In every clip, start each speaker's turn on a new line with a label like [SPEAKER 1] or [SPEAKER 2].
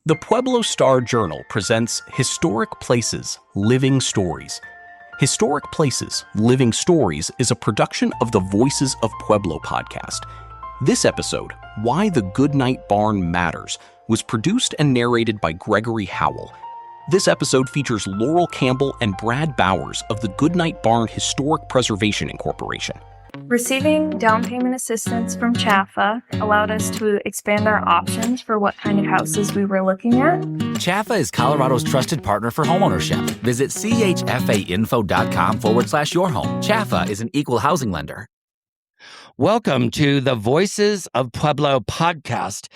[SPEAKER 1] The Pueblo Star Journal presents Historic Places, Living Stories. Historic Places, Living Stories is a production of the Voices of Pueblo podcast. This episode, Why the Goodnight Barn Matters, was produced and narrated by Gregory Howell. This episode features Laurel Campbell and Brad Bowers of the Goodnight Barn Historic Preservation Incorporation.
[SPEAKER 2] Receiving down payment assistance from CHAFA allowed us to expand our options for what kind of houses we were looking at.
[SPEAKER 3] CHAFA is Colorado's trusted partner for homeownership. Visit chfainfo.com/yourhome. CHAFA is an equal housing lender.
[SPEAKER 4] Welcome to the Voices of Pueblo podcast.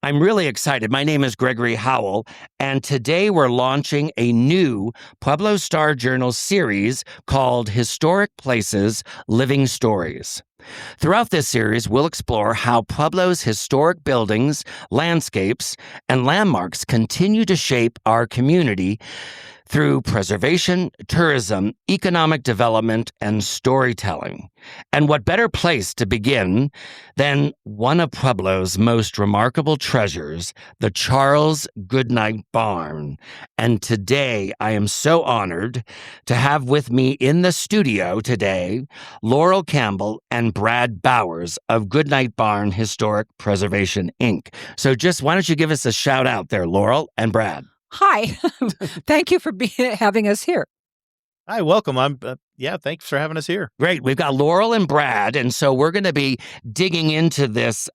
[SPEAKER 4] I'm really excited. My name is Gregory Howell, and today we're launching a new Pueblo Star Journal series called Historic Places, Living Stories. Throughout this series, we'll explore how Pueblo's historic buildings, landscapes, and landmarks continue to shape our community through preservation, tourism, economic development, and storytelling. And what better place to begin than one of Pueblo's most remarkable treasures, the Charles Goodnight Barn. And today, I am so honored to have with me in the studio today, Laurel Campbell and Brad Bowers of Goodnight Barn Historic Preservation, Inc. So just why don't you give us a shout out there, Laurel and Brad?
[SPEAKER 5] Hi. Thank you for having us here.
[SPEAKER 6] Hi, welcome. Thanks for having us here.
[SPEAKER 4] Great. We've got Laurel and Brad, and so we're going to be digging into this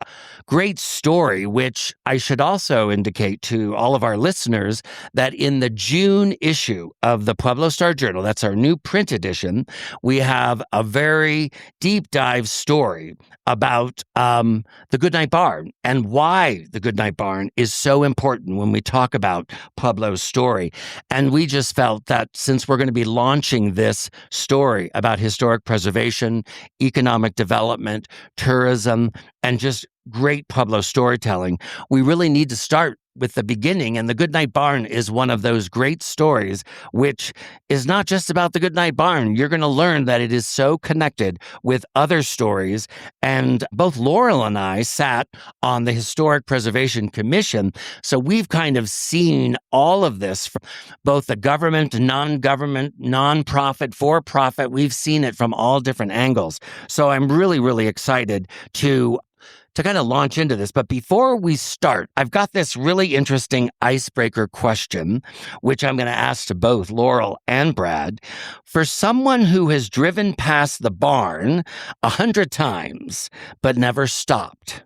[SPEAKER 4] great story, which I should also indicate to all of our listeners that in the June issue of the Pueblo Star Journal, that's our new print edition, we have a very deep dive story about the Goodnight Barn and why the Goodnight Barn is so important when we talk about Pueblo's story. And we just felt that since we're going to be launching this story about historic preservation, economic development, tourism, and just great Pueblo storytelling, we really need to start with the beginning. And the Goodnight Barn is one of those great stories, which is not just about the Goodnight Barn. You're going to learn that it is so connected with other stories. And both Laurel and I sat on the Historic Preservation Commission. So we've kind of seen all of this from both the government, non-government, non-profit, for-profit. We've seen it from all different angles. So I'm really, really excited to kind of launch into this. But before we start, I've got this really interesting icebreaker question, which I'm going to ask to both Laurel and Brad. For someone who has driven past the barn 100 times, but never stopped,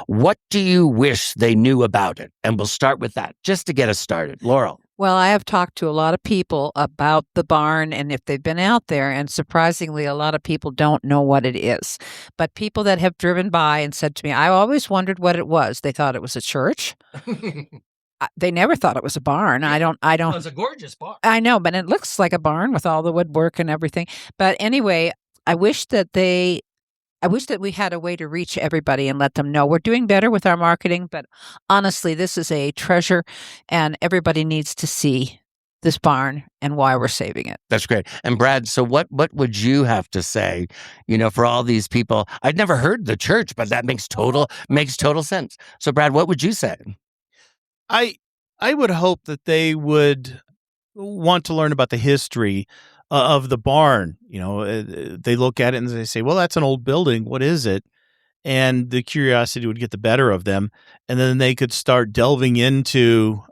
[SPEAKER 4] what do you wish they knew about it? And we'll start with that, just to get us started. Laurel.
[SPEAKER 5] Well, I have talked to a lot of people about the barn and if they've been out there, and surprisingly, a lot of people don't know what it is. But people that have driven by and said to me, I always wondered what it was. They thought it was a church. They never thought it was a barn. I don't.
[SPEAKER 4] It's a gorgeous barn.
[SPEAKER 5] I know, but it looks like a barn with all the woodwork and everything. But anyway, I wish that we had a way to reach everybody and let them know. We're doing better with our marketing, but honestly, this is a treasure and everybody needs to see this barn and why we're saving it.
[SPEAKER 4] That's great. And Brad, so what would you have to say, for all these people? I'd never heard the church, but that makes total sense. So Brad, what would you say?
[SPEAKER 6] I would hope that they would want to learn about the history of the barn. They look at it and they say, well, that's an old building. What is it? And the curiosity would get the better of them. And then they could start delving into,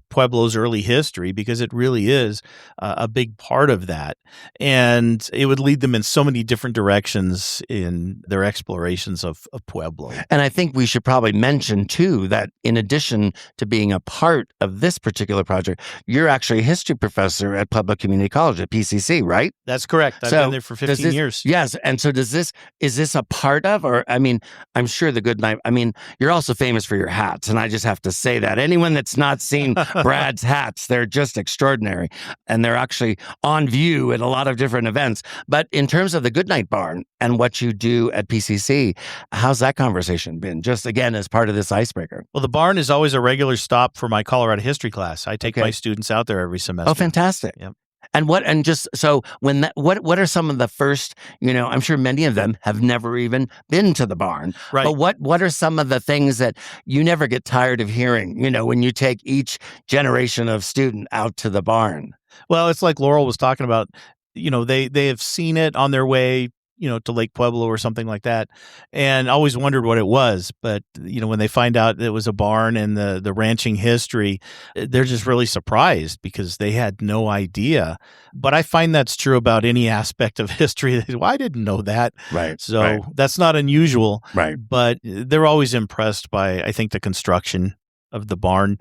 [SPEAKER 6] Pueblo's early history, because it really is a big part of that. And it would lead them in so many different directions in their explorations of Pueblo.
[SPEAKER 4] And I think we should probably mention, too, that in addition to being a part of this particular project, you're actually a history professor at Pueblo Community College at PCC, right?
[SPEAKER 6] That's correct. I've been there for 15 years.
[SPEAKER 4] Yes. And so is this a part of, or, I'm sure the Goodnight, you're also famous for your hats, and I just have to say that. Anyone that's not seen Brad's hats, they're just extraordinary, and they're actually on view at a lot of different events. But in terms of the Goodnight Barn and what you do at PCC, how's that conversation been, just again, as part of this icebreaker?
[SPEAKER 6] Well, the barn is always a regular stop for my Colorado history class. I take my students out there every semester.
[SPEAKER 4] Oh, fantastic.
[SPEAKER 6] Yep.
[SPEAKER 4] And just so when what are some of the first, I'm sure many of them have never even been to the barn.
[SPEAKER 6] Right.
[SPEAKER 4] But what are some of the things that you never get tired of hearing, when you take each generation of student out to the barn?
[SPEAKER 6] Well, it's like Laurel was talking about, they have seen it on their way, to Lake Pueblo or something like that, and always wondered what it was. But, when they find out it was a barn and the ranching history, they're just really surprised because they had no idea. But I find that's true about any aspect of history. Well, I didn't know that.
[SPEAKER 4] Right.
[SPEAKER 6] So that's not unusual.
[SPEAKER 4] Right.
[SPEAKER 6] But they're always impressed by, I think, the construction of the barn,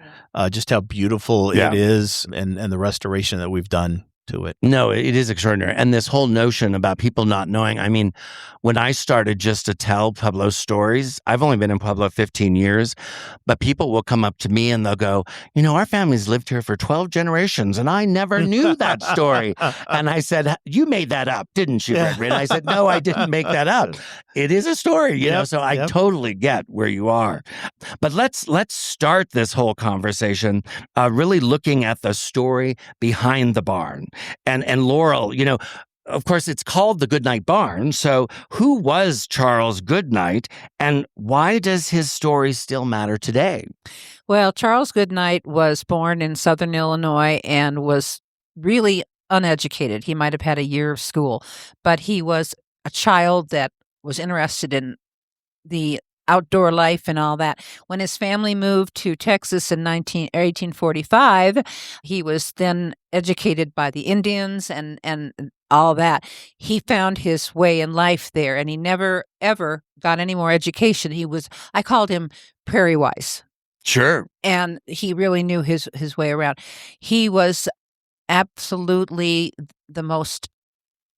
[SPEAKER 6] just how beautiful it is and the restoration that we've done to it.
[SPEAKER 4] No, it is extraordinary. And this whole notion about people not knowing, I mean, when I started just to tell Pueblo stories, I've only been in Pueblo 15 years, but people will come up to me and they'll go, our family's lived here for 12 generations and I never knew that story. And I said, you made that up, didn't you, Gregory? And I said, no, I didn't make that up. It is a story, so I totally get where you are. But let's start this whole conversation really looking at the story behind the barn. And Laurel, of course, it's called the Goodnight Barn. So who was Charles Goodnight and why does his story still matter today?
[SPEAKER 5] Well, Charles Goodnight was born in southern Illinois and was really uneducated. He might have had a year of school, but he was a child that was interested in the outdoor life and all that. When his family moved to Texas in 1845, he was then educated by the Indians and all that. He found his way in life there, and he never, ever got any more education. I called him Prairie Wise.
[SPEAKER 4] Sure.
[SPEAKER 5] And he really knew his way around. He was absolutely the most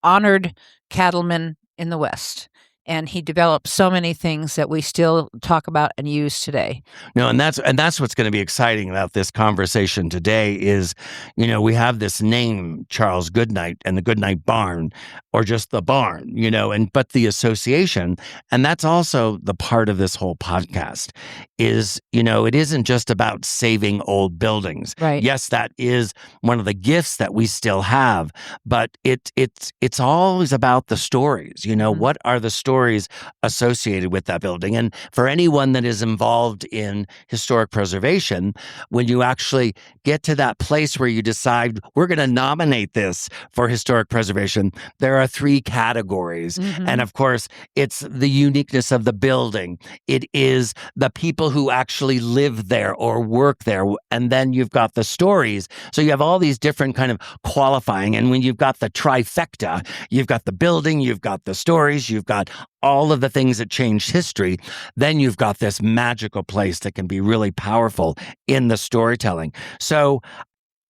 [SPEAKER 5] honored cattleman in the West. And he developed so many things that we still talk about and use today.
[SPEAKER 4] No, and that's what's going to be exciting about this conversation today is, we have this name, Charles Goodnight, and the Goodnight Barn, or just the barn, but the association, and that's also the part of this whole podcast is, it isn't just about saving old buildings.
[SPEAKER 5] Right.
[SPEAKER 4] Yes, that is one of the gifts that we still have, but it's always about the stories. What are the stories associated with that building? And for anyone that is involved in historic preservation, when you actually get to that place where you decide we're going to nominate this for historic preservation, there are 3 categories.
[SPEAKER 5] Mm-hmm.
[SPEAKER 4] And of course, it's the uniqueness of the building. It is the people who actually live there or work there. And then you've got the stories. So you have all these different kind of qualifying. And when you've got the trifecta, you've got the building, you've got the stories, you've got all of the things that changed history, then you've got this magical place that can be really powerful in the storytelling. So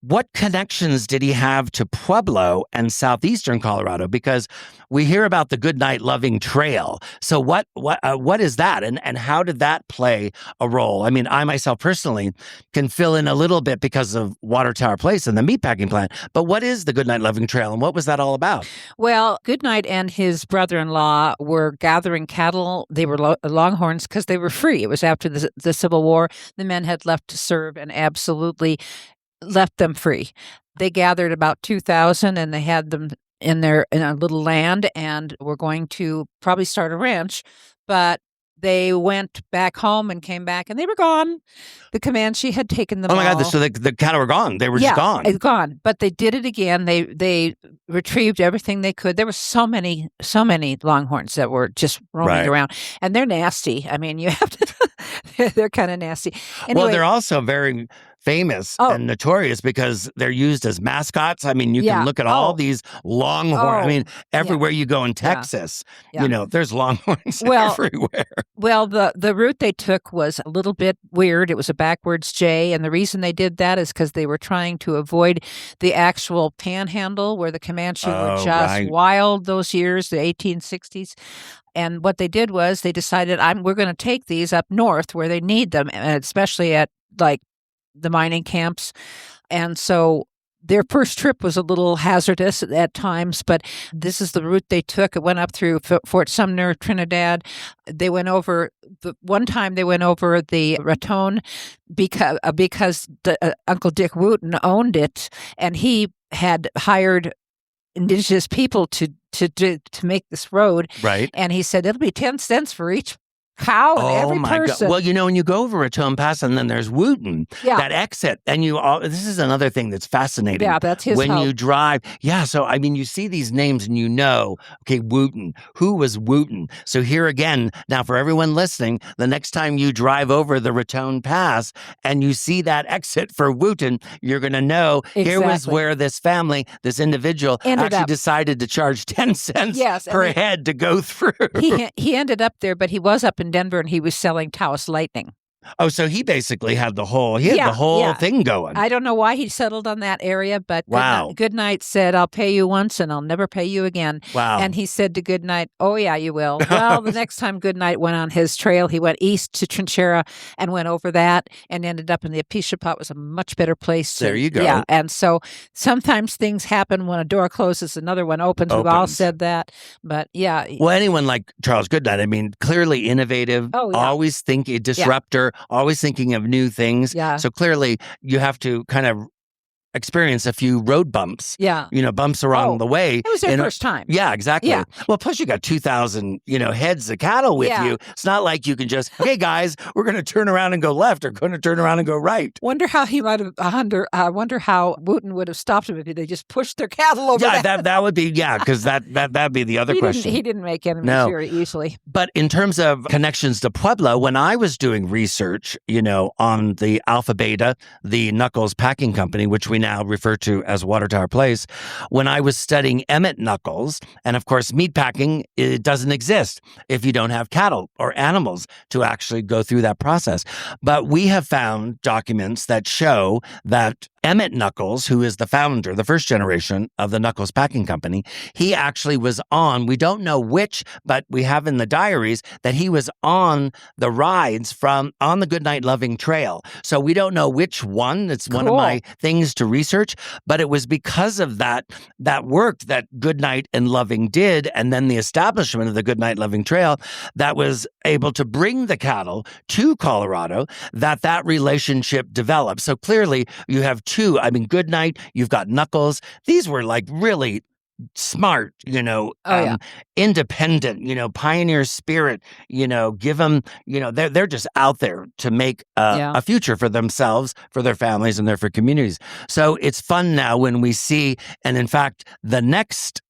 [SPEAKER 4] what connections did he have to Pueblo and southeastern Colorado? Because we hear about the Goodnight Loving Trail. So what is that, and how did that play a role? I mean, I myself personally can fill in a little bit because of Water Tower Place and the meatpacking plant. But what is the Goodnight Loving Trail, and what was that all about?
[SPEAKER 5] Well, Goodnight and his brother-in-law were gathering cattle. They were Longhorns because they were free. It was after the Civil War. The men had left to serve and absolutely left them free. They gathered about 2,000 and they had them in a little land and were going to probably start a ranch, but they went back home and came back and they were gone. The Comanche had taken them all.
[SPEAKER 4] Oh my God, so the cattle were gone. They were just gone.
[SPEAKER 5] It's gone. But they did it again. They retrieved everything they could. There were so many Longhorns that were just roaming around. And they're nasty. I mean, you have to, they're kind of nasty. Anyway,
[SPEAKER 4] well, they're also very famous and notorious because they're used as mascots. I mean, you can look at all these Longhorns. I mean, everywhere you go in Texas, there's Longhorns everywhere.
[SPEAKER 5] Well, the route they took was a little bit weird. It was a backwards J, and the reason they did that is because they were trying to avoid the actual panhandle where the Comanche were just wild those years, the 1860s. And what they did was they decided, we're going to take these up north where they need them, especially at like the mining camps. And so their first trip was a little hazardous at times, but this is the route they took. It went up through Fort Sumner, Trinidad. They went over one time. They went over the Raton because Uncle Dick Wooten owned it, and he had hired indigenous people to make this road.
[SPEAKER 4] Right.
[SPEAKER 5] And he said it'll be 10 cents for each cow and every person.
[SPEAKER 4] God. Well, when you go over Raton Pass and then there's Wooten, that exit, and this is another thing that's fascinating.
[SPEAKER 5] Yeah, that's his
[SPEAKER 4] when
[SPEAKER 5] home.
[SPEAKER 4] you drive. Yeah, so I mean, you see these names and okay, Wooten. Who was Wooten? So here again, now for everyone listening, the next time you drive over the Raton Pass and you see that exit for Wooten, you're going to know here was where this family, this individual, actually decided to charge 10 cents per head to go through.
[SPEAKER 5] He ended up there, but he was up in Denver, and he was selling Taos Lightning.
[SPEAKER 4] Oh, so he basically had the whole thing going.
[SPEAKER 5] I don't know why he settled on that area, but Goodnight said, I'll pay you once and I'll never pay you again.
[SPEAKER 4] Wow.
[SPEAKER 5] And he said to Goodnight, oh, yeah, you will. Well, the next time Goodnight went on his trail, he went east to Trinchera and went over that and ended up in the Apishapa. It was a much better place.
[SPEAKER 4] There you go.
[SPEAKER 5] Yeah, and so sometimes things happen when a door closes, another one opens. We've all said that, but yeah.
[SPEAKER 4] Well, anyone like Charles Goodnight, I mean, clearly innovative, always thinking, disruptor, always thinking of new things.
[SPEAKER 5] Yeah.
[SPEAKER 4] So clearly you have to kind of experience a few road bumps.
[SPEAKER 5] Yeah.
[SPEAKER 4] Bumps along the way.
[SPEAKER 5] It was their first time.
[SPEAKER 4] Yeah, exactly.
[SPEAKER 5] Yeah.
[SPEAKER 4] Well, plus you got 2,000, heads of cattle with you. It's not like you can just, okay, guys, we're going to turn around and go left or going to turn around and go right.
[SPEAKER 5] Wonder how he might have, wonder how Wooten would have stopped him if they just pushed their cattle over there.
[SPEAKER 4] Yeah, that would be, because that'd be the other question.
[SPEAKER 5] He didn't make enemies very easily.
[SPEAKER 4] But in terms of connections to Pueblo, when I was doing research, on the Alpha Beta, the Knuckles Packing Company, which we now refer to as Water Tower Place, when I was studying Emmett Knuckles, and of course, meatpacking, it doesn't exist if you don't have cattle or animals to actually go through that process. But we have found documents that show that Emmett Knuckles, who is the founder, the first generation of the Knuckles Packing Company, he actually was on, we don't know which, but we have in the diaries that he was on the rides on the Goodnight Loving Trail. So we don't know which one. It's one of my things to research, but it was because of that work that Goodnight and Loving did, and then the establishment of the Goodnight Loving Trail that was able to bring the cattle to Colorado, that relationship developed. So clearly you have two. I mean, Goodnight, you've got Knuckles. These were like really smart, independent, pioneer spirit, give them, they're just out there to make a future for themselves, for their families, and for communities. So it's fun now when we see, and in fact, the next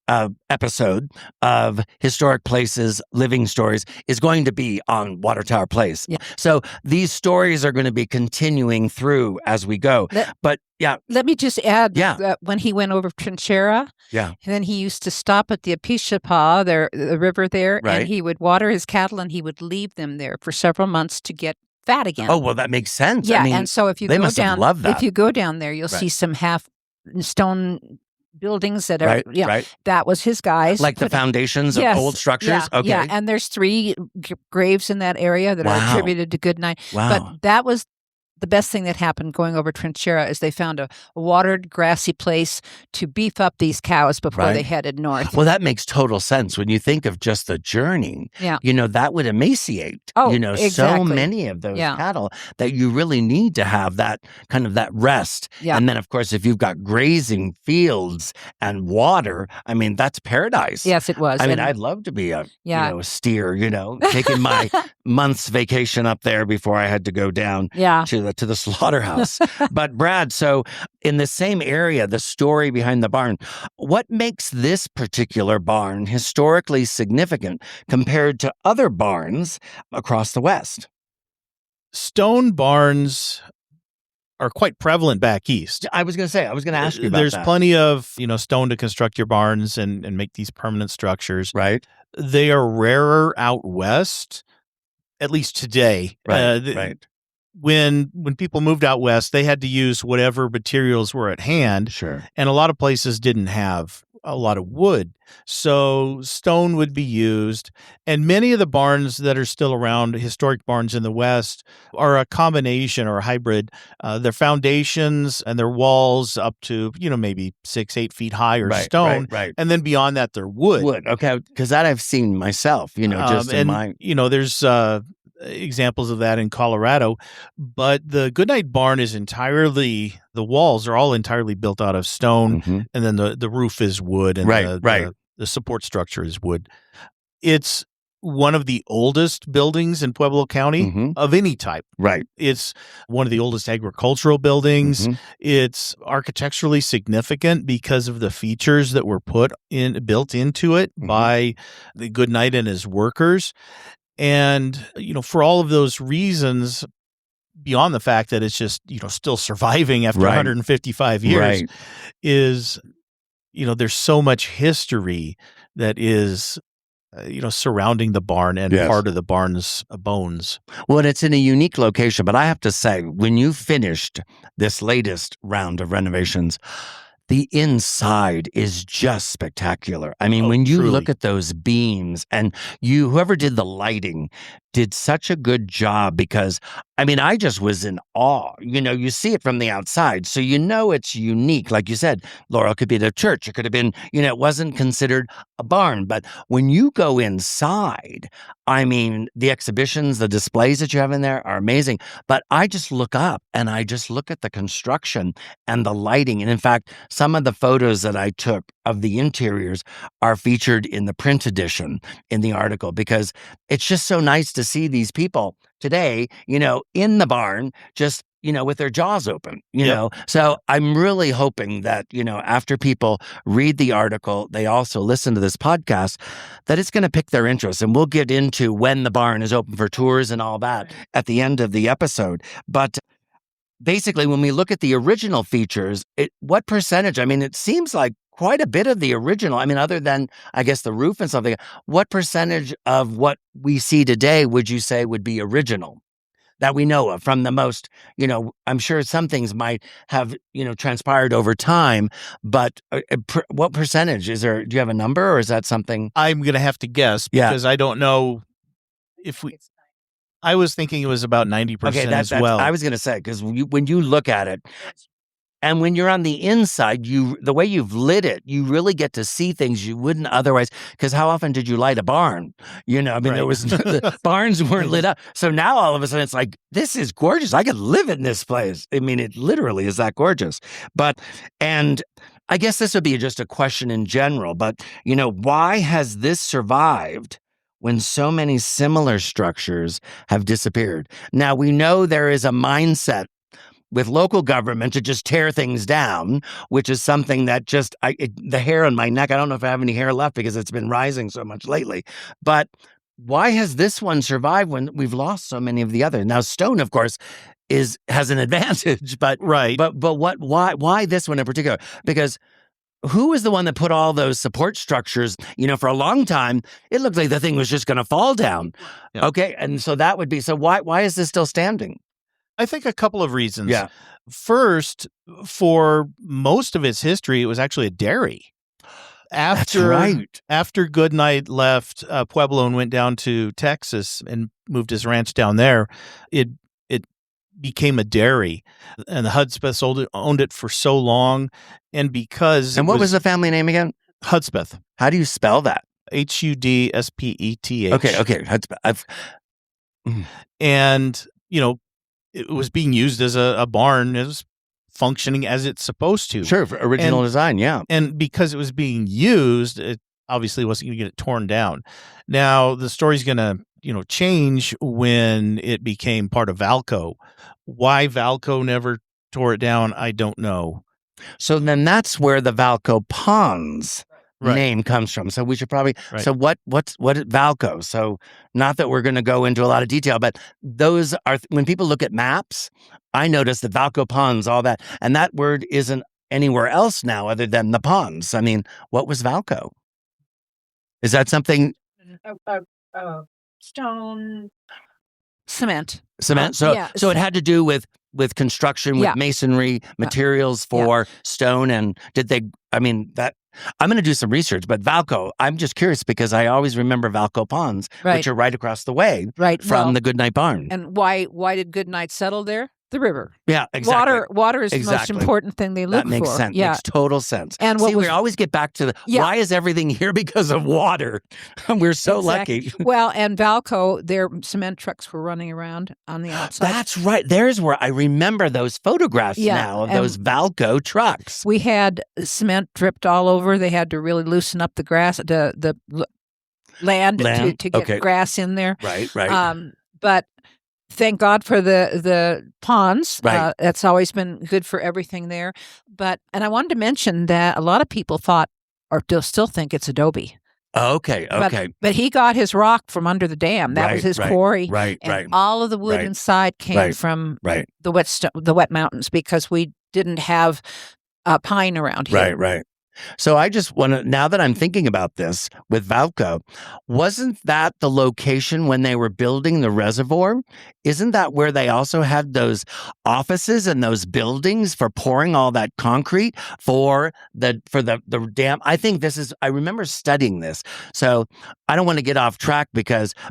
[SPEAKER 4] episode of Historic Places, Living Stories is going to be on Water Tower Place. Yeah. So these stories are going to be continuing through as we go.
[SPEAKER 5] Let me just add that when he went over Trinchera, and then he used to stop at the Apishapa, the river there, and he would water his cattle and he would leave them there for several months to get fat again.
[SPEAKER 4] Oh, well, that makes sense.
[SPEAKER 5] Yeah,
[SPEAKER 4] I mean,
[SPEAKER 5] and so if you go down there, you'll see some half stone buildings that are that was his guys,
[SPEAKER 4] like the foundations of old structures.
[SPEAKER 5] And there's 3 graves in that area that are attributed to Goodnight. But that was the best thing that happened going over Trinchera is they found a watered, grassy place to beef up these cows before they headed north.
[SPEAKER 4] Well, that makes total sense when you think of just the journey.
[SPEAKER 5] Yeah.
[SPEAKER 4] That would emaciate, so many of those cattle that you really need to have that kind of that rest. Yeah. And then, of course, if you've got grazing fields and water, I mean, that's paradise.
[SPEAKER 5] Yes, it was.
[SPEAKER 4] I mean, I'd love to be a steer, taking my month's vacation up there before I had to go down to the slaughterhouse. But Brad, so in the same area, the story behind the barn, what makes this particular barn historically significant compared to other barns across the West?
[SPEAKER 6] Stone barns are quite prevalent back east.
[SPEAKER 4] I was going to ask you about
[SPEAKER 6] There's
[SPEAKER 4] that.
[SPEAKER 6] plenty of, stone to construct your barns and make these permanent structures.
[SPEAKER 4] Right.
[SPEAKER 6] They are rarer out west, at least today.
[SPEAKER 4] Right.
[SPEAKER 6] When people moved out west, they had to use whatever materials were at hand.
[SPEAKER 4] Sure.
[SPEAKER 6] And a lot of places didn't have a lot of wood. So stone would be used. And many of the barns that are still around, historic barns in the West, are a combination or a hybrid. Their foundations and their walls up to, maybe 6-8 feet high are stone.
[SPEAKER 4] Right.
[SPEAKER 6] And then beyond that, they're wood.
[SPEAKER 4] Wood. Okay. Because that I've seen myself, just in my.
[SPEAKER 6] There's examples of that in Colorado. But the Goodnight Barn is the walls are all entirely built out of stone.
[SPEAKER 4] Mhm.
[SPEAKER 6] And then the roof is wood. And the support structure is wood. It's one of the oldest buildings in Pueblo County of any type.
[SPEAKER 4] Right.
[SPEAKER 6] It's one of the oldest agricultural buildings.
[SPEAKER 4] Mhm.
[SPEAKER 6] It's architecturally significant because of the features that were built into it by the Goodnight and his workers. And, for all of those reasons, beyond the fact that it's just, still surviving after 155 years, is, there's so much history that is surrounding the barn and part of the barn's bones.
[SPEAKER 4] Well, and it's in a unique location, but I have to say, when you finished this latest round of renovations, the inside is just spectacular. I mean, when you
[SPEAKER 6] truly.
[SPEAKER 4] look at those beams, and whoever did the lighting did such a good job, because I just was in awe. You see it from the outside, so it's unique. Like you said, Laurel could be at a church. It could have been, it wasn't considered a barn. But when you go inside, the exhibitions, the displays that you have in there are amazing. But I just look up and I just look at the construction and the lighting. And in fact, some of the photos that I took of the interiors are featured in the print edition in the article, because it's just so nice to see these people today, in the barn, just, with their jaws open, know. So I'm really hoping that, after people read the article, they also listen to this podcast, that it's going to pick their interest. And we'll get into when the barn is open for tours and all that at the end of the episode. But basically, when we look at the original features, what percentage? It seems like quite a bit of the original. Other than, I guess, the roof and something, what percentage of what we see today would you say would be original that we know of from the most, I'm sure some things might have, transpired over time, but what percentage is there? Do you have a number, or is that something?
[SPEAKER 6] I'm going to have to guess because I don't know if I was thinking it was about 90% as well.
[SPEAKER 4] I was going to say, because when you look at it, and when you're on the inside, the way you've lit it, you really get to see things you wouldn't otherwise. Because how often did you light a barn? There was the barns weren't lit up. So now all of a sudden it's like, this is gorgeous. I could live in this place. It literally is that gorgeous. And I guess this would be just a question in general. But why has this survived when so many similar structures have disappeared? Now we know there is a mindset with local government to just tear things down, which is something that the hair on my neck, I don't know if I have any hair left because it's been rising so much lately. But why has this one survived when we've lost so many of the others? Now, stone, of course, has an advantage, but why this one in particular? Because who is the one that put all those support structures? For a long time, it looked like the thing was just going to fall down. Yeah. Okay, and so that would be, so why is this still standing?
[SPEAKER 6] I think a couple of reasons.
[SPEAKER 4] Yeah.
[SPEAKER 6] First, for most of its history, it was actually a dairy.
[SPEAKER 4] That's right.
[SPEAKER 6] After Goodnight left Pueblo and went down to Texas and moved his ranch down there, it became a dairy. And the Hudspeths owned it for so long. And because...
[SPEAKER 4] And what was the family name again?
[SPEAKER 6] Hudspeth.
[SPEAKER 4] How do you spell that?
[SPEAKER 6] Hudspeth.
[SPEAKER 4] Okay. Hudspeth.
[SPEAKER 6] And, it was being used as a barn. It was functioning as it's supposed to.
[SPEAKER 4] Sure, for original design, yeah.
[SPEAKER 6] And because it was being used, it obviously wasn't going to get it torn down. Now, the story's going to, change when it became part of Valco. Why Valco never tore it down, I don't know.
[SPEAKER 4] So then that's where the Valco Ponds name comes from. So we should probably, so what Valco? So not that we're going to go into a lot of detail, but those are, when people look at maps, I notice the Valco Ponds, all that, and that word isn't anywhere else now other than the ponds. What was Valco? Is that something?
[SPEAKER 2] Stone.
[SPEAKER 5] Cement.
[SPEAKER 4] Cement. So it had to do with with construction, with masonry materials for stone. And I'm going to do some research, but Valco, I'm just curious because I always remember Valco Ponds, which are right across the way from the Goodnight Barn.
[SPEAKER 5] And why did Goodnight settle there? The river.
[SPEAKER 4] Yeah, exactly.
[SPEAKER 5] Water is the most important thing they look for.
[SPEAKER 4] That makes sense.
[SPEAKER 5] Yeah.
[SPEAKER 4] Makes total sense.
[SPEAKER 5] And
[SPEAKER 4] we always get back to why is everything here because of water? We're so lucky.
[SPEAKER 5] Well, and Valco, their cement trucks were running around on the outside.
[SPEAKER 4] That's right. There's where I remember those photographs now of those Valco trucks.
[SPEAKER 5] We had cement dripped all over. They had to really loosen up the grass, the land. To get grass in there.
[SPEAKER 4] Right.
[SPEAKER 5] But thank God for the ponds.
[SPEAKER 4] Right.
[SPEAKER 5] That's always been good for everything there. And I wanted to mention that a lot of people thought, or still think, it's adobe.
[SPEAKER 4] Okay.
[SPEAKER 5] But he got his rock from under the dam. That was his quarry.
[SPEAKER 4] Right.
[SPEAKER 5] All of the wood inside came from the wet mountains because we didn't have pine around here.
[SPEAKER 4] Right. So I just want to, now that I'm thinking about this with Valco, wasn't that the location when they were building the reservoir? Isn't that where they also had those offices and those buildings for pouring all that concrete for the dam? I think I remember studying this. So I don't want to get off track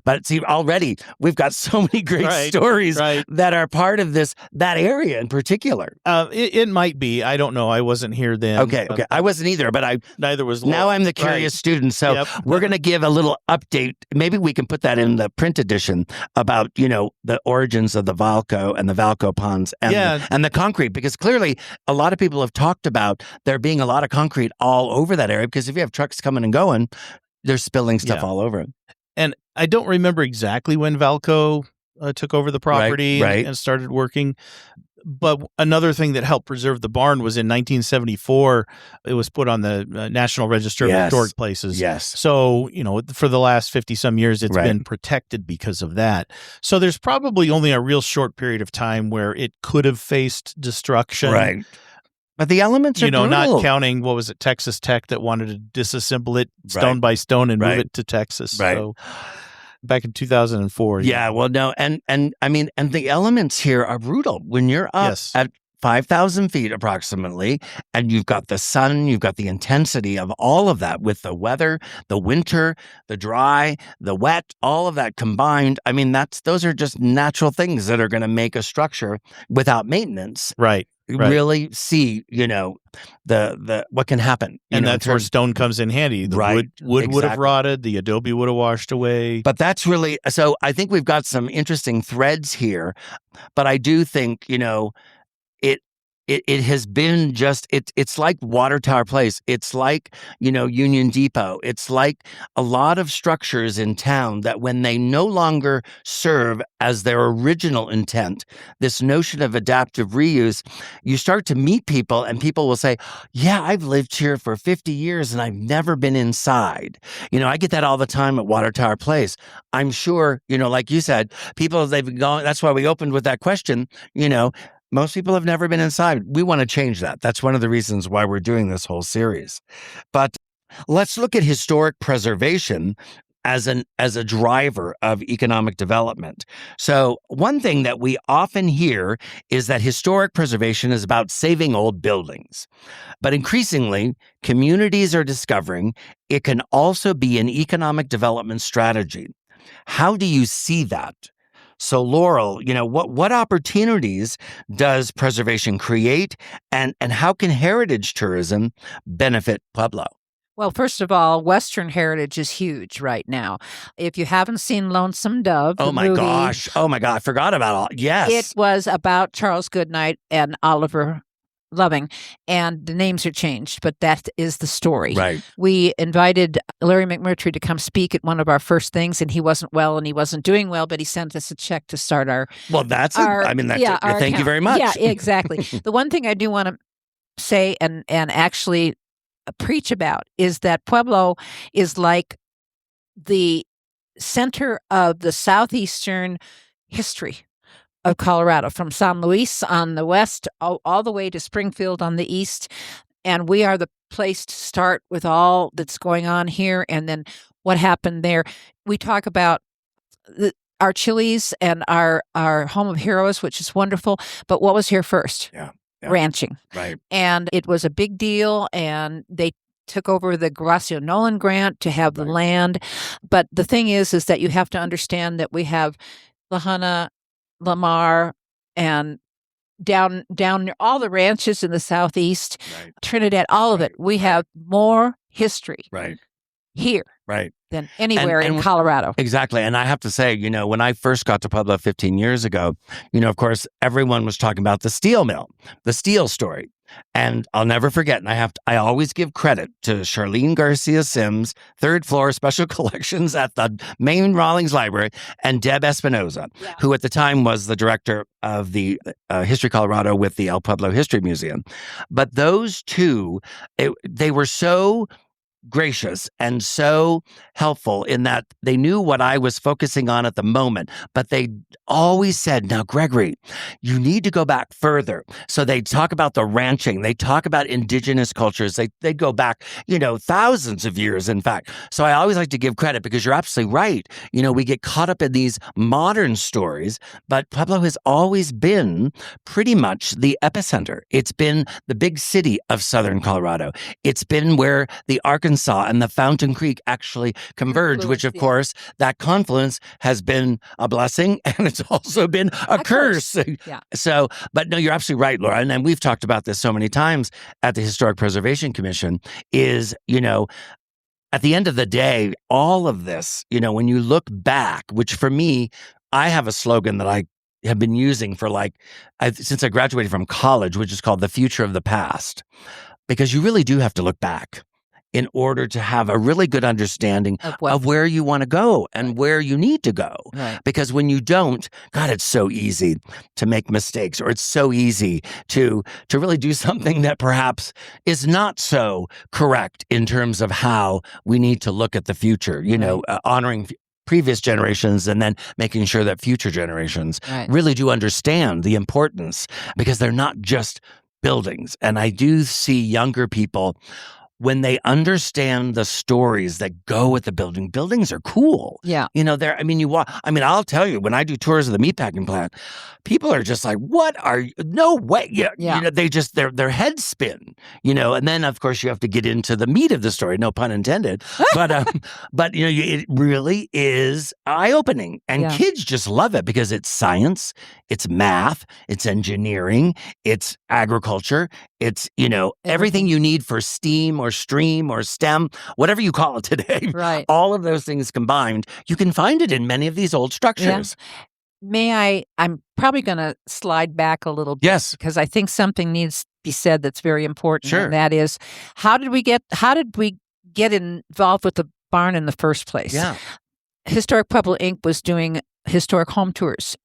[SPEAKER 4] but see, already we've got so many great stories that are part of that area in particular.
[SPEAKER 6] It might be. I don't know. I wasn't here then.
[SPEAKER 4] Okay. I wasn't either, but
[SPEAKER 6] neither was Laurel.
[SPEAKER 4] Now I'm the curious student. So we're going to give a little update. Maybe we can put that in the print edition about, the origins of the Valco and the Valco ponds and the concrete, because clearly a lot of people have talked about there being a lot of concrete all over that area, because if you have trucks coming and going, they're spilling stuff all over it.
[SPEAKER 6] And I don't remember exactly when Valco took over the property and started working. But another thing that helped preserve the barn was in 1974, it was put on the National Register of Historic Places.
[SPEAKER 4] Yes.
[SPEAKER 6] So, for the last 50-some years, it's been protected because of that. So there's probably only a real short period of time where it could have faced destruction.
[SPEAKER 4] Right. But the elements are brutal.
[SPEAKER 6] Not counting, what was it, Texas Tech that wanted to disassemble it stone by stone and move it to Texas.
[SPEAKER 4] Right.
[SPEAKER 6] So back in 2004.
[SPEAKER 4] Yeah, well, no, and the elements here are brutal. When you're up at 5,000 feet approximately, and you've got the sun, you've got the intensity of all of that with the weather, the winter, the dry, the wet, all of that combined. I mean, those are just natural things that are going to make a structure without maintenance.
[SPEAKER 6] Right.
[SPEAKER 4] Really see, the what can happen.
[SPEAKER 6] And that's where stone comes in handy. The wood would have rotted, the adobe would have washed away.
[SPEAKER 4] But that's really, so I think we've got some interesting threads here, but I do think, it has been it's like Water Tower Place. It's like, Union Depot. It's like a lot of structures in town that when they no longer serve as their original intent, this notion of adaptive reuse, you start to meet people and people will say, yeah, I've lived here for 50 years and I've never been inside. I get that all the time at Water Tower Place. I'm sure, like you said, people, they've been going, that's why we opened with that question, most people have never been inside. We want to change that. That's one of the reasons why we're doing this whole series. But let's look at historic preservation as a driver of economic development. So one thing that we often hear is that historic preservation is about saving old buildings. But increasingly, communities are discovering it can also be an economic development strategy. How do you see that? So Laurel, what opportunities does preservation create, and how can heritage tourism benefit Pueblo?
[SPEAKER 5] Well, first of all, Western heritage is huge right now. If you haven't seen Lonesome Dove,
[SPEAKER 4] oh my gosh, I forgot about all. Yes,
[SPEAKER 5] it was about Charles Goodnight and Oliver Loving, and the names are changed, but that is the story.
[SPEAKER 4] Right.
[SPEAKER 5] We invited Larry McMurtry to come speak at one of our first things, and he wasn't well and he wasn't doing well, but he sent us a check to start our.
[SPEAKER 4] Well, thank you very much.
[SPEAKER 5] Yeah, exactly. The one thing I do want to say and actually preach about is that Pueblo is like the center of the southeastern history of Colorado, from San Luis on the west all the way to Springfield on the east. And we are the place to start with all that's going on here and then what happened there. We talk about our Chili's and our home of heroes, which is wonderful. But what was here first?
[SPEAKER 4] Yeah.
[SPEAKER 5] Ranching.
[SPEAKER 4] Right.
[SPEAKER 5] And it was a big deal, and they took over the Gracio Nolan grant to have the land. But the thing is that you have to understand that we have Lahana, Lamar, and down near all the ranches in the southeast, Trinidad, all of it. We have more history here than anywhere in Colorado.
[SPEAKER 4] Exactly. And I have to say, when I first got to Pueblo 15 years ago, of course, everyone was talking about the steel mill, the steel story. And I'll never forget, and I always give credit to Charlene Garcia Sims, third floor special collections at the main Rawlings Library, and Deb Espinoza, who at the time was the director of the History Colorado with the El Pueblo History Museum. But those two, they were so gracious and so helpful in that they knew what I was focusing on at the moment, but they always said, now, Gregory, you need to go back further. So they talk about the ranching. They talk about indigenous cultures. They go back, thousands of years, in fact. So I always like to give credit because you're absolutely right. We get caught up in these modern stories, but Pueblo has always been pretty much the epicenter. It's been the big city of southern Colorado. It's been where the Arkansas and the Fountain Creek actually converge, which, of course, that confluence has been a blessing and it's also been a curse.
[SPEAKER 5] Yeah.
[SPEAKER 4] So, but no, you're absolutely right, Laura. And we've talked about this so many times at the Historic Preservation Commission is, at the end of the day, all of this, when you look back, which for me, I have a slogan that I have been using for since I graduated from college, which is called the future of the past, because you really do have to look back in order to have a really good understanding of where you want to go and where you need to go.
[SPEAKER 5] Right.
[SPEAKER 4] Because when you don't, God, it's so easy to make mistakes, or it's so easy to really do something that perhaps is not so correct in terms of how we need to look at the future, honoring previous generations and then making sure that future generations really do understand the importance, because they're not just buildings. And I do see younger people, when they understand the stories that go with the building, buildings are cool.
[SPEAKER 5] Yeah.
[SPEAKER 4] You walk, I'll tell you, when I do tours of the meatpacking plant, people are just like, what are you? No way. Yeah. They just, their heads spin, and then of course you have to get into the meat of the story, no pun intended. But it really is eye-opening, and kids just love it because it's science, it's math, it's engineering, it's agriculture, it's, everything you need for STEAM or STREAM or STEM, whatever you call it today.
[SPEAKER 5] Right.
[SPEAKER 4] All of those things combined, you can find it in many of these old structures.
[SPEAKER 5] Yeah. I'm probably going to slide back a little bit.
[SPEAKER 4] Yes.
[SPEAKER 5] Because I think something needs to be said that's very important.
[SPEAKER 4] Sure.
[SPEAKER 5] And that is, how did we get involved with the barn in the first place?
[SPEAKER 4] Yeah.
[SPEAKER 5] Historic Pueblo Inc. was doing historic home tours.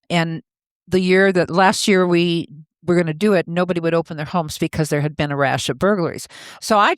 [SPEAKER 5] And last year we were going to do it, nobody would open their homes because there had been a rash of burglaries. So I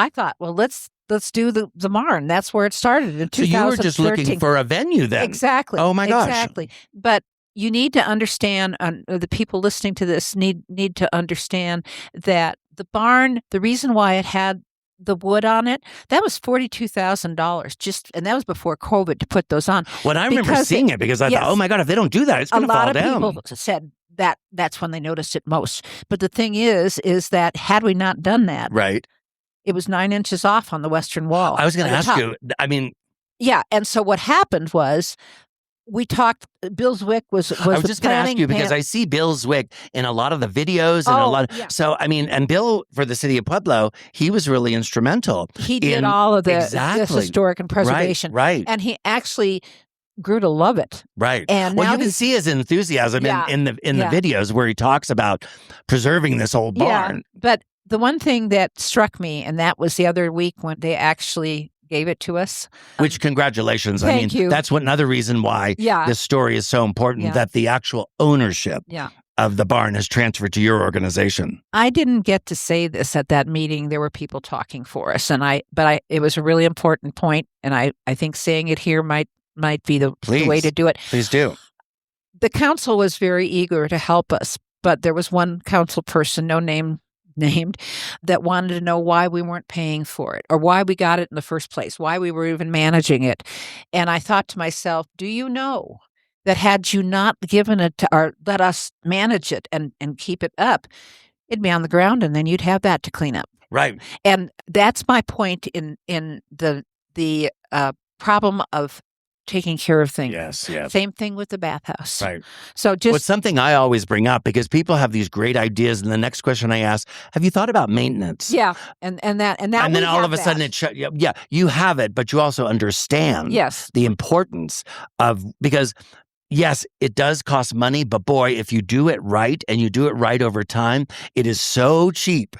[SPEAKER 5] thought, well, let's do the barn. That's where it started in 2013.
[SPEAKER 4] So you were just looking for a venue then.
[SPEAKER 5] Exactly.
[SPEAKER 4] Oh my gosh.
[SPEAKER 5] Exactly. But you need to understand, the people listening to this need to understand that the barn, the reason why it had the wood on it, that was $42,000 and that was before COVID to put those on.
[SPEAKER 4] When I remember seeing it, because I thought, oh my God, if they don't do that, it's going to fall down.
[SPEAKER 5] A lot of people said that's when they noticed it most. But the thing is that had we not done that,
[SPEAKER 4] right,
[SPEAKER 5] it was 9 inches off on the western wall.
[SPEAKER 4] I was going to ask you,
[SPEAKER 5] yeah. And so what happened was, we talked. Bill Zwick was
[SPEAKER 4] I was just going to ask you, because I see Bill Zwick in a lot of the videos and a lot of, so and Bill, for the city of Pueblo, he was really instrumental.
[SPEAKER 5] He did all of this historic and preservation.
[SPEAKER 4] Right.
[SPEAKER 5] And he actually grew to love it.
[SPEAKER 4] Right.
[SPEAKER 5] And
[SPEAKER 4] you can see his enthusiasm in the videos where he talks about preserving this old barn.
[SPEAKER 5] Yeah. But the one thing that struck me, and that was the other week when they actually gave it to us.
[SPEAKER 4] Which, congratulations.
[SPEAKER 5] Thank you.
[SPEAKER 4] That's another reason why this story is so important, that the actual ownership of the barn is transferred to your organization.
[SPEAKER 5] I didn't get to say this at that meeting. There were people talking for us, but it was a really important point, and I think saying it here might be the way to do it.
[SPEAKER 4] Please do.
[SPEAKER 5] The council was very eager to help us, but there was one council person, no name named, that wanted to know why we weren't paying for it, or why we got it in the first place, why we were even managing it. And I thought to myself, do you know that had you not given it to or let us manage it and keep it up, it'd be on the ground, and then you'd have that to clean up.
[SPEAKER 4] Right.
[SPEAKER 5] And that's my point in the problem of taking care of things.
[SPEAKER 4] Yes.
[SPEAKER 5] Same thing with the bathhouse.
[SPEAKER 4] Right.
[SPEAKER 5] So
[SPEAKER 4] Well,
[SPEAKER 5] just
[SPEAKER 4] it's something I always bring up because people have these great ideas, and the next question I ask, have you thought about maintenance?
[SPEAKER 5] yeah, and then
[SPEAKER 4] And then all of a sudden you have it, but you also understand
[SPEAKER 5] yes,
[SPEAKER 4] the importance of, because yes, it does cost money, but boy, if you do it right and you do it right over time, it is so cheap.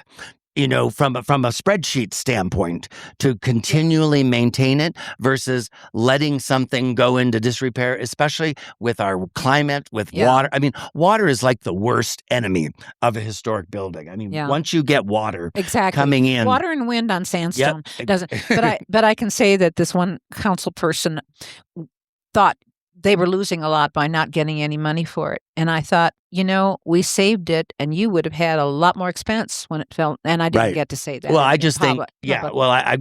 [SPEAKER 4] From a spreadsheet standpoint, to continually maintain it versus letting something go into disrepair, especially with our climate, with water. I mean, water is like the worst enemy of a historic building. I mean, once you get water coming in.
[SPEAKER 5] Water and wind on sandstone doesn't. But I can say that this one council person thought they were losing a lot by not getting any money for it. And I thought, we saved it, and you would have had a lot more expense when it fell. And I didn't get to say that.
[SPEAKER 4] Well, I just think,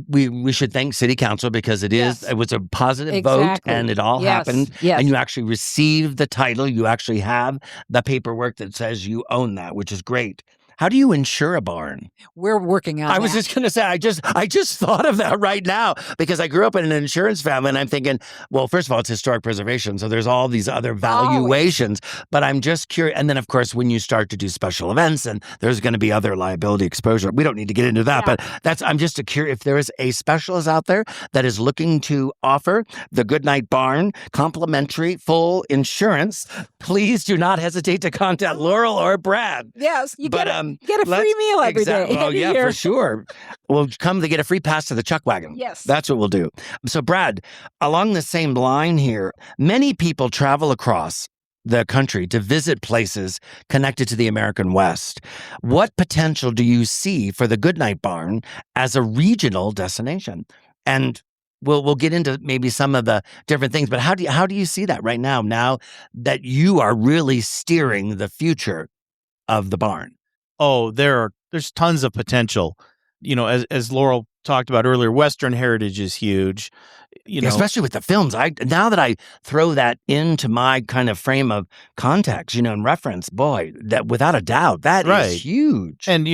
[SPEAKER 4] we should thank City Council because it was a positive vote, and it all happened.
[SPEAKER 5] Yes.
[SPEAKER 4] And you actually received the title. You actually have the paperwork that says you own that, which is great. How do you insure a barn?
[SPEAKER 5] We're working on
[SPEAKER 4] I was just going to say, I just thought of that right now because I grew up in an insurance family, and I'm thinking, well, first of all, it's historic preservation, so there's all these other valuations, but I'm just curious. And then, of course, when you start to do special events, and there's going to be other liability exposure. We don't need to get into that, but I'm just curious if there is a specialist out there that is looking to offer the Goodnight Barn complimentary full insurance. Please do not hesitate to contact Laurel or Brad.
[SPEAKER 5] Yes, get a free meal every day.
[SPEAKER 4] Oh, yeah, for sure. We'll come to get a free pass to the Chuck Wagon.
[SPEAKER 5] Yes.
[SPEAKER 4] That's what we'll do. So, Brad, along the same line here, many people travel across the country to visit places connected to the American West. What potential do you see for the Goodnight Barn as a regional destination? And we'll get into maybe some of the different things, but how do you see that right now that you are really steering the future of the barn?
[SPEAKER 6] Oh, there's tons of potential. As Laurel talked about earlier, Western heritage is huge.
[SPEAKER 4] Especially with the films. Now that I throw that into my kind of frame of context, and reference, boy, that without a doubt, that is huge.
[SPEAKER 6] And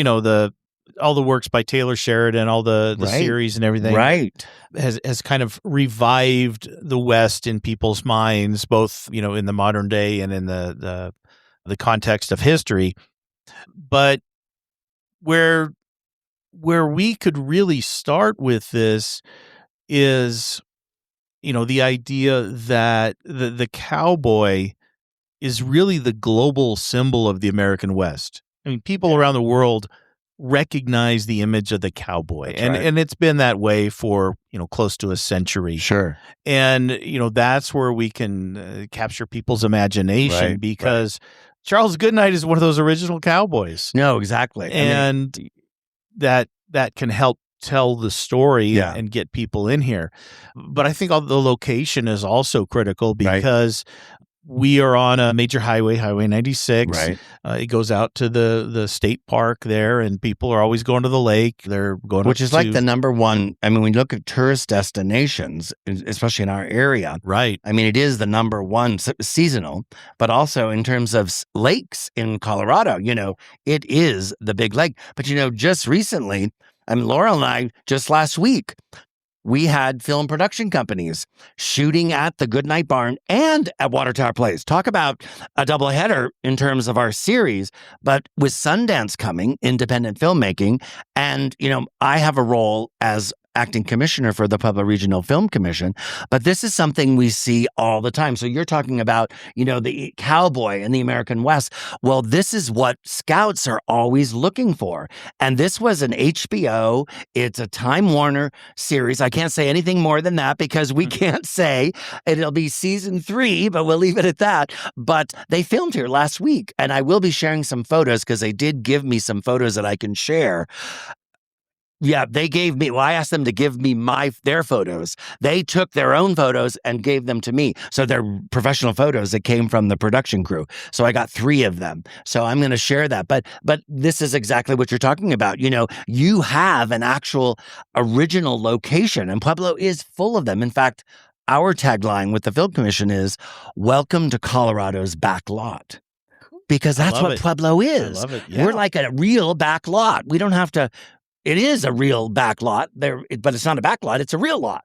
[SPEAKER 6] all the works by Taylor Sheridan, all the series and everything, has kind of revived the West in people's minds, both in the modern day and in the context of history. But where we could really start with this is, the idea that the cowboy is really the global symbol of the American West. I mean, people around the world recognize the image of the cowboy, and it's been that way for close to a century.
[SPEAKER 4] Sure.
[SPEAKER 6] And that's where we can capture people's imagination because Charles Goodnight is one of those original cowboys.
[SPEAKER 4] No, exactly.
[SPEAKER 6] And that can help tell the story and get people in here. But I think the location is also critical because we are on a major highway, Highway 96.
[SPEAKER 4] Right.
[SPEAKER 6] It goes out to the state park there, and people are always going to the lake. They're going
[SPEAKER 4] which is like the number one. I mean, when you look at tourist destinations, especially in our area,
[SPEAKER 6] right?
[SPEAKER 4] I mean, it is the number one seasonal, but also in terms of lakes in Colorado, it is the big lake. But just recently, Laurel and I just last week, we had film production companies shooting at the Goodnight Barn and at Water Tower Place. Talk about a doubleheader in terms of our series, but with Sundance coming, independent filmmaking, and, I have a role as acting commissioner for the Pueblo Regional Film Commission, but this is something we see all the time. So you're talking about, the cowboy in the American West. Well, this is what scouts are always looking for. And this was an HBO, it's a Time Warner series. I can't say anything more than that because we can't say it'll be season 3, but we'll leave it at that. But they filmed here last week, and I will be sharing some photos because they did give me some photos that I can share. Yeah, they gave me, I asked them to give me their photos. They took their own photos and gave them to me. So they're professional photos that came from the production crew. So I got 3 of them. So I'm going to share that. But this is exactly what you're talking about. You have an actual original location, and Pueblo is full of them. In fact, our tagline with the Film Commission is "Welcome to Colorado's Back Lot." Because that's what Pueblo is.
[SPEAKER 6] I love it. Yeah.
[SPEAKER 4] We're like a real back lot. We don't have to. It is a real back lot there, but it's not a back lot. It's a real lot,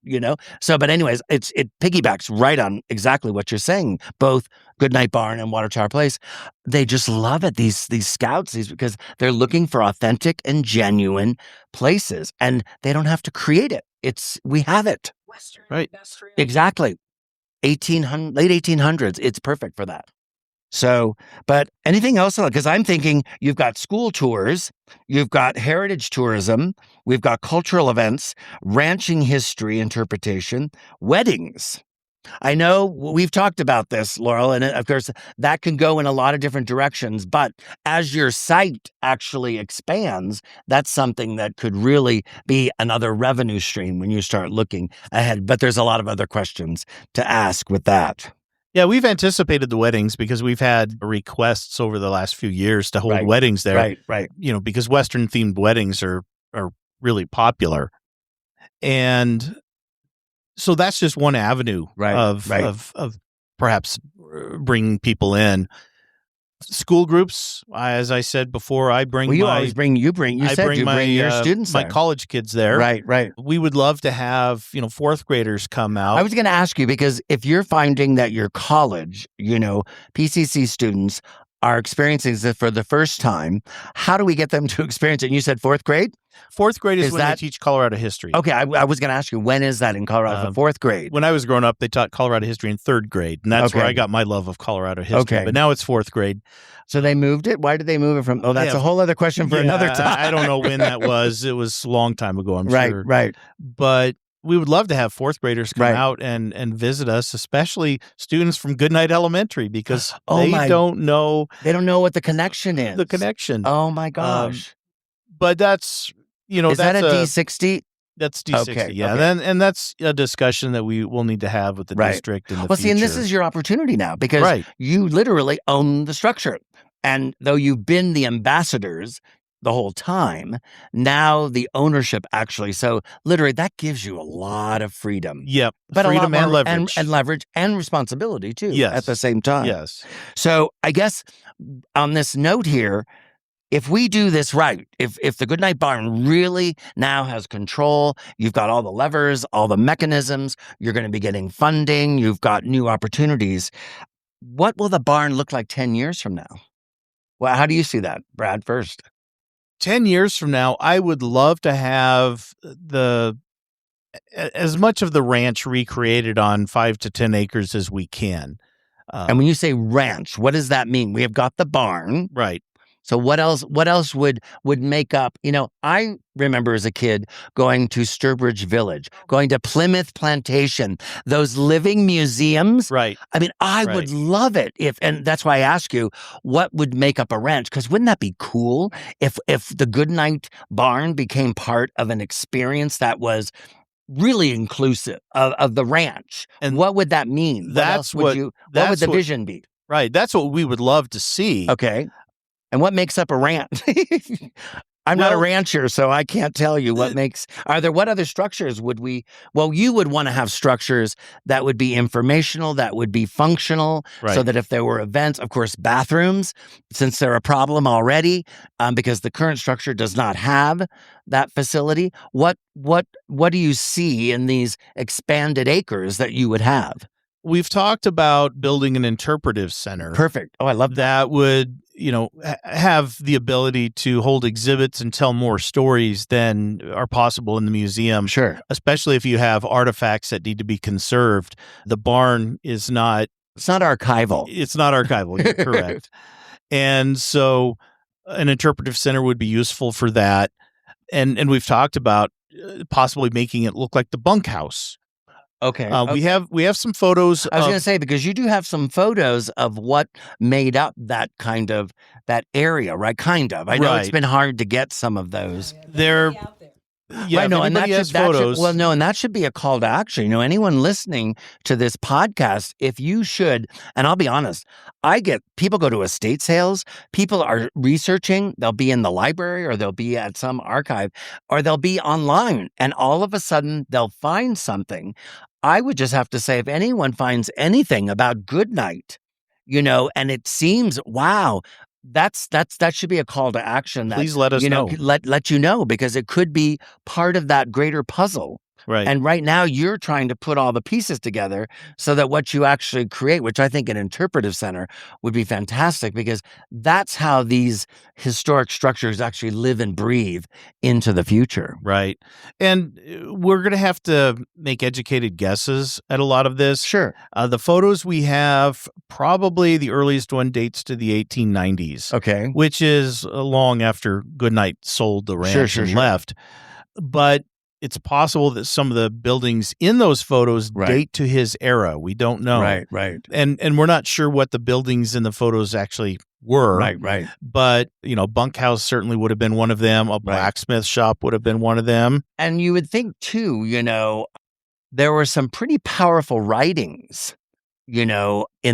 [SPEAKER 4] So, but anyways, it piggybacks right on exactly what you're saying. Both Goodnight Barn and Water Tower Place, they just love it. These scouts, because they're looking for authentic and genuine places, and they don't have to create it. We have it.
[SPEAKER 5] Western,
[SPEAKER 6] right?
[SPEAKER 5] industrial.
[SPEAKER 4] Exactly. late 1800s. It's perfect for that. So, but anything else? Because I'm thinking you've got school tours, you've got heritage tourism, we've got cultural events, ranching history interpretation, weddings. I know we've talked about this, Laurel, and of course that can go in a lot of different directions, but as your site actually expands, that's something that could really be another revenue stream when you start looking ahead. But there's a lot of other questions to ask with that.
[SPEAKER 6] Yeah, we've anticipated the weddings because we've had requests over the last few years to hold weddings there.
[SPEAKER 4] Right.
[SPEAKER 6] Because Western themed weddings are really popular. And so that's just one avenue of perhaps bringing people in. School groups, as I said before, I bring
[SPEAKER 4] your students
[SPEAKER 6] my
[SPEAKER 4] there.
[SPEAKER 6] college kids there.
[SPEAKER 4] Right.
[SPEAKER 6] We would love to have, fourth graders come out.
[SPEAKER 4] I was going to ask you, because if you're finding that your college, PCC students are experiencing this for the first time, how do we get them to experience it? And you said fourth grade?
[SPEAKER 6] Fourth grade is when they teach Colorado history.
[SPEAKER 4] Okay, I was going to ask you, when is that in Colorado for fourth grade?
[SPEAKER 6] When I was growing up, they taught Colorado history in third grade, and that's where I got my love of Colorado history.
[SPEAKER 4] Okay.
[SPEAKER 6] But now it's fourth grade.
[SPEAKER 4] So they moved it? Why did they move it from? Oh, that's a whole other question for another time.
[SPEAKER 6] I don't know when that was. It was a long time ago, I'm sure.
[SPEAKER 4] Right.
[SPEAKER 6] But we would love to have fourth graders come out and visit us, especially students from Goodnight Elementary, because they don't know.
[SPEAKER 4] They don't know what the connection is.
[SPEAKER 6] The connection.
[SPEAKER 4] Oh, my gosh.
[SPEAKER 6] But that's,
[SPEAKER 4] is that a D60?
[SPEAKER 6] That's D60,
[SPEAKER 4] okay,
[SPEAKER 6] yeah.
[SPEAKER 4] Okay.
[SPEAKER 6] And that's a discussion that we will need to have with the district in the future.
[SPEAKER 4] See, and this is your opportunity now, because you literally own the structure. And though you've been the ambassadors the whole time, now the ownership actually, so literally that gives you a lot of freedom.
[SPEAKER 6] Yep,
[SPEAKER 4] but
[SPEAKER 6] freedom and leverage.
[SPEAKER 4] And leverage and responsibility too at the same time.
[SPEAKER 6] Yes.
[SPEAKER 4] So I guess on this note here, if we do this right, if the Goodnight Barn really now has control, you've got all the levers, all the mechanisms, you're going to be getting funding, you've got new opportunities, what will the barn look like 10 years from now? Well, how do you see that, Brad, first?
[SPEAKER 6] 10 years from now, I would love to have as much of the ranch recreated on 5 to 10 acres as we can.
[SPEAKER 4] And when you say ranch, what does that mean? We have got the barn.
[SPEAKER 6] Right.
[SPEAKER 4] So what else would make up? I remember as a kid going to Sturbridge Village, going to Plymouth Plantation, those living museums.
[SPEAKER 6] Right.
[SPEAKER 4] I mean, I would love it and that's why I ask you, what would make up a ranch? Because wouldn't that be cool if the Goodnight Barn became part of an experience that was really inclusive of the ranch? And what would that mean? What would the vision be?
[SPEAKER 6] Right. That's what we would love to see.
[SPEAKER 4] Okay. And what makes up a ranch? I'm not a rancher, so I can't tell you what other structures would we, you would want to have structures that would be informational, that would be functional, so that if there were events, of course, bathrooms, since they're a problem already, because the current structure does not have that facility. What do you see in these expanded acres that you would have?
[SPEAKER 6] We've talked about building an interpretive center.
[SPEAKER 4] Perfect. Oh, I love that.
[SPEAKER 6] That would, have the ability to hold exhibits and tell more stories than are possible in the museum.
[SPEAKER 4] Sure.
[SPEAKER 6] Especially if you have artifacts that need to be conserved. The barn is not...
[SPEAKER 4] It's not archival.
[SPEAKER 6] It's not archival. You're correct. And so an interpretive center would be useful for that. And we've talked about possibly making it look like the bunkhouse.
[SPEAKER 4] Okay.
[SPEAKER 6] We have some photos.
[SPEAKER 4] I was going to say, because you do have some photos of what made up that area, right? Kind of. I know it's been hard to get some of those.
[SPEAKER 6] They're Yeah,
[SPEAKER 4] no, and that should be a call to action. Anyone listening to this podcast, if you should, and I'll be honest, people go to estate sales, people are researching, they'll be in the library or they'll be at some archive or they'll be online, and all of a sudden they'll find something I would just have to say, if anyone finds anything about Goodnight, and it seems, wow, that should be a call to action.
[SPEAKER 6] Please let us know.
[SPEAKER 4] Let you know, because it could be part of that greater puzzle.
[SPEAKER 6] Right.
[SPEAKER 4] And right now you're trying to put all the pieces together so that what you actually create, which I think an interpretive center would be fantastic, because that's how these historic structures actually live and breathe into the future.
[SPEAKER 6] Right. And we're going to have to make educated guesses at a lot of this.
[SPEAKER 4] Sure.
[SPEAKER 6] The photos we have, probably the earliest one dates to the 1890s.
[SPEAKER 4] Okay.
[SPEAKER 6] Which is long after Goodnight sold the ranch and left. But it's possible that some of the buildings in those photos date to his era. We don't know.
[SPEAKER 4] Right.
[SPEAKER 6] And we're not sure what the buildings in the photos actually were.
[SPEAKER 4] Right.
[SPEAKER 6] But, bunkhouse certainly would have been one of them. A blacksmith shop would have been one of them.
[SPEAKER 4] And you would think, too, there were some pretty powerful writings, in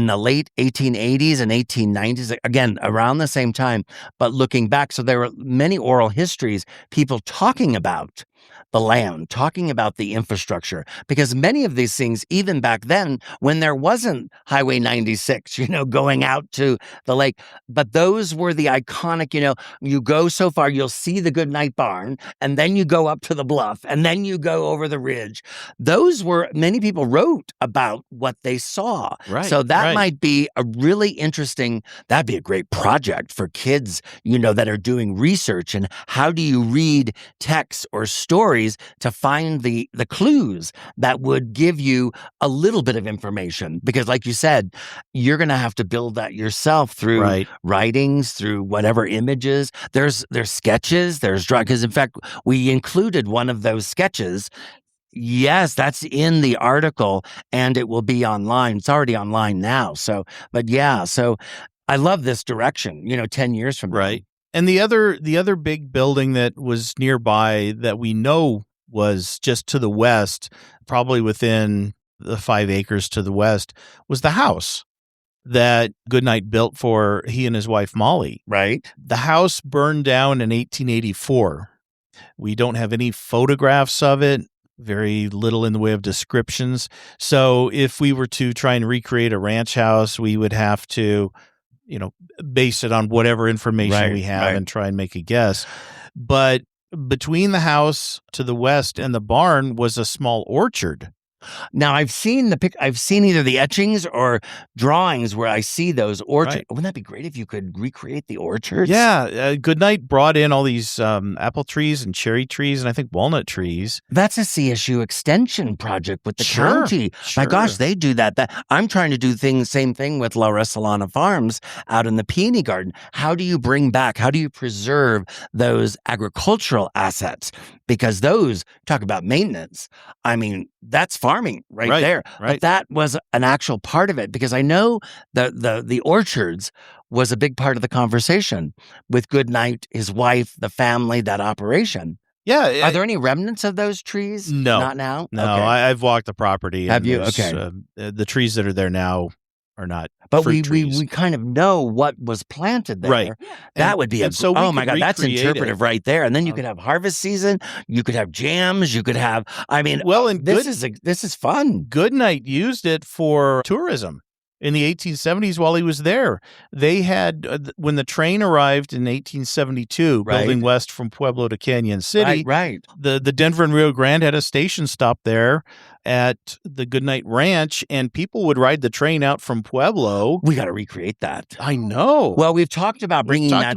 [SPEAKER 4] the late 1880s and 1890s, again, around the same time, but looking back. So there were many oral histories, people talking about the land, talking about the infrastructure, because many of these things, even back then, when there wasn't Highway 96, going out to the lake, but those were the iconic, you go so far, you'll see the Goodnight Barn, and then you go up to the bluff, and then you go over the ridge. Those were, many people wrote about what they saw.
[SPEAKER 6] Right.
[SPEAKER 4] So that might be a really interesting, that'd be a great project for kids, that are doing research. And how do you read texts or stories to find the clues that would give you a little bit of information? Because like you said, you're going to have to build that yourself through writings, through whatever images. There's sketches, there's drawings. Because in fact, we included one of those sketches. Yes, that's in the article, and it will be online. It's already online now. So I love this direction, 10 years from now.
[SPEAKER 6] Right. And the other big building that was nearby that we know was just to the west, probably within the 5 acres to the west, was the house that Goodnight built for he and his wife, Molly.
[SPEAKER 4] Right.
[SPEAKER 6] The house burned down in 1884. We don't have any photographs of it, very little in the way of descriptions. So if we were to try and recreate a ranch house, we would have to base it on whatever information we have and try and make a guess. But between the house to the west and the barn was a small orchard.
[SPEAKER 4] Now, I've seen either the etchings or drawings where I see those orchards. Wouldn't that be great if you could recreate the orchards?
[SPEAKER 6] Yeah. Goodnight brought in all these apple trees and cherry trees and I think walnut trees.
[SPEAKER 4] That's a CSU extension project with the county.
[SPEAKER 6] Sure.
[SPEAKER 4] My gosh, they do that. I'm trying to do same thing with Laurel Farms out in the Peony Garden. How do you preserve those agricultural assets? Because those, talk about maintenance. I mean, that's farming right there.
[SPEAKER 6] Right.
[SPEAKER 4] But that was an actual part of it, because I know the orchards was a big part of the conversation with Goodnight, his wife, the family, that operation.
[SPEAKER 6] Yeah.
[SPEAKER 4] Are there any remnants of those trees?
[SPEAKER 6] No.
[SPEAKER 4] Not now?
[SPEAKER 6] No,
[SPEAKER 4] Okay.
[SPEAKER 6] I've walked the property.
[SPEAKER 4] Have you? Okay.
[SPEAKER 6] The trees that are there now are not.
[SPEAKER 4] But
[SPEAKER 6] fruit trees.
[SPEAKER 4] we kind of know what was planted there.
[SPEAKER 6] Right.
[SPEAKER 4] That would be oh my God, that's
[SPEAKER 6] recreate
[SPEAKER 4] interpretive right there. And then you could have harvest season, you could have jams, you could have, this is fun.
[SPEAKER 6] Goodnight used it for tourism. In the 1870s, while he was there, they had, when the train arrived in 1872, building west from Pueblo to Canyon City, the Denver and Rio Grande had a station stop there at the Goodnight Ranch, and people would ride the train out from Pueblo.
[SPEAKER 4] We got to recreate that.
[SPEAKER 6] I know.
[SPEAKER 4] Well, we've talked about bringing that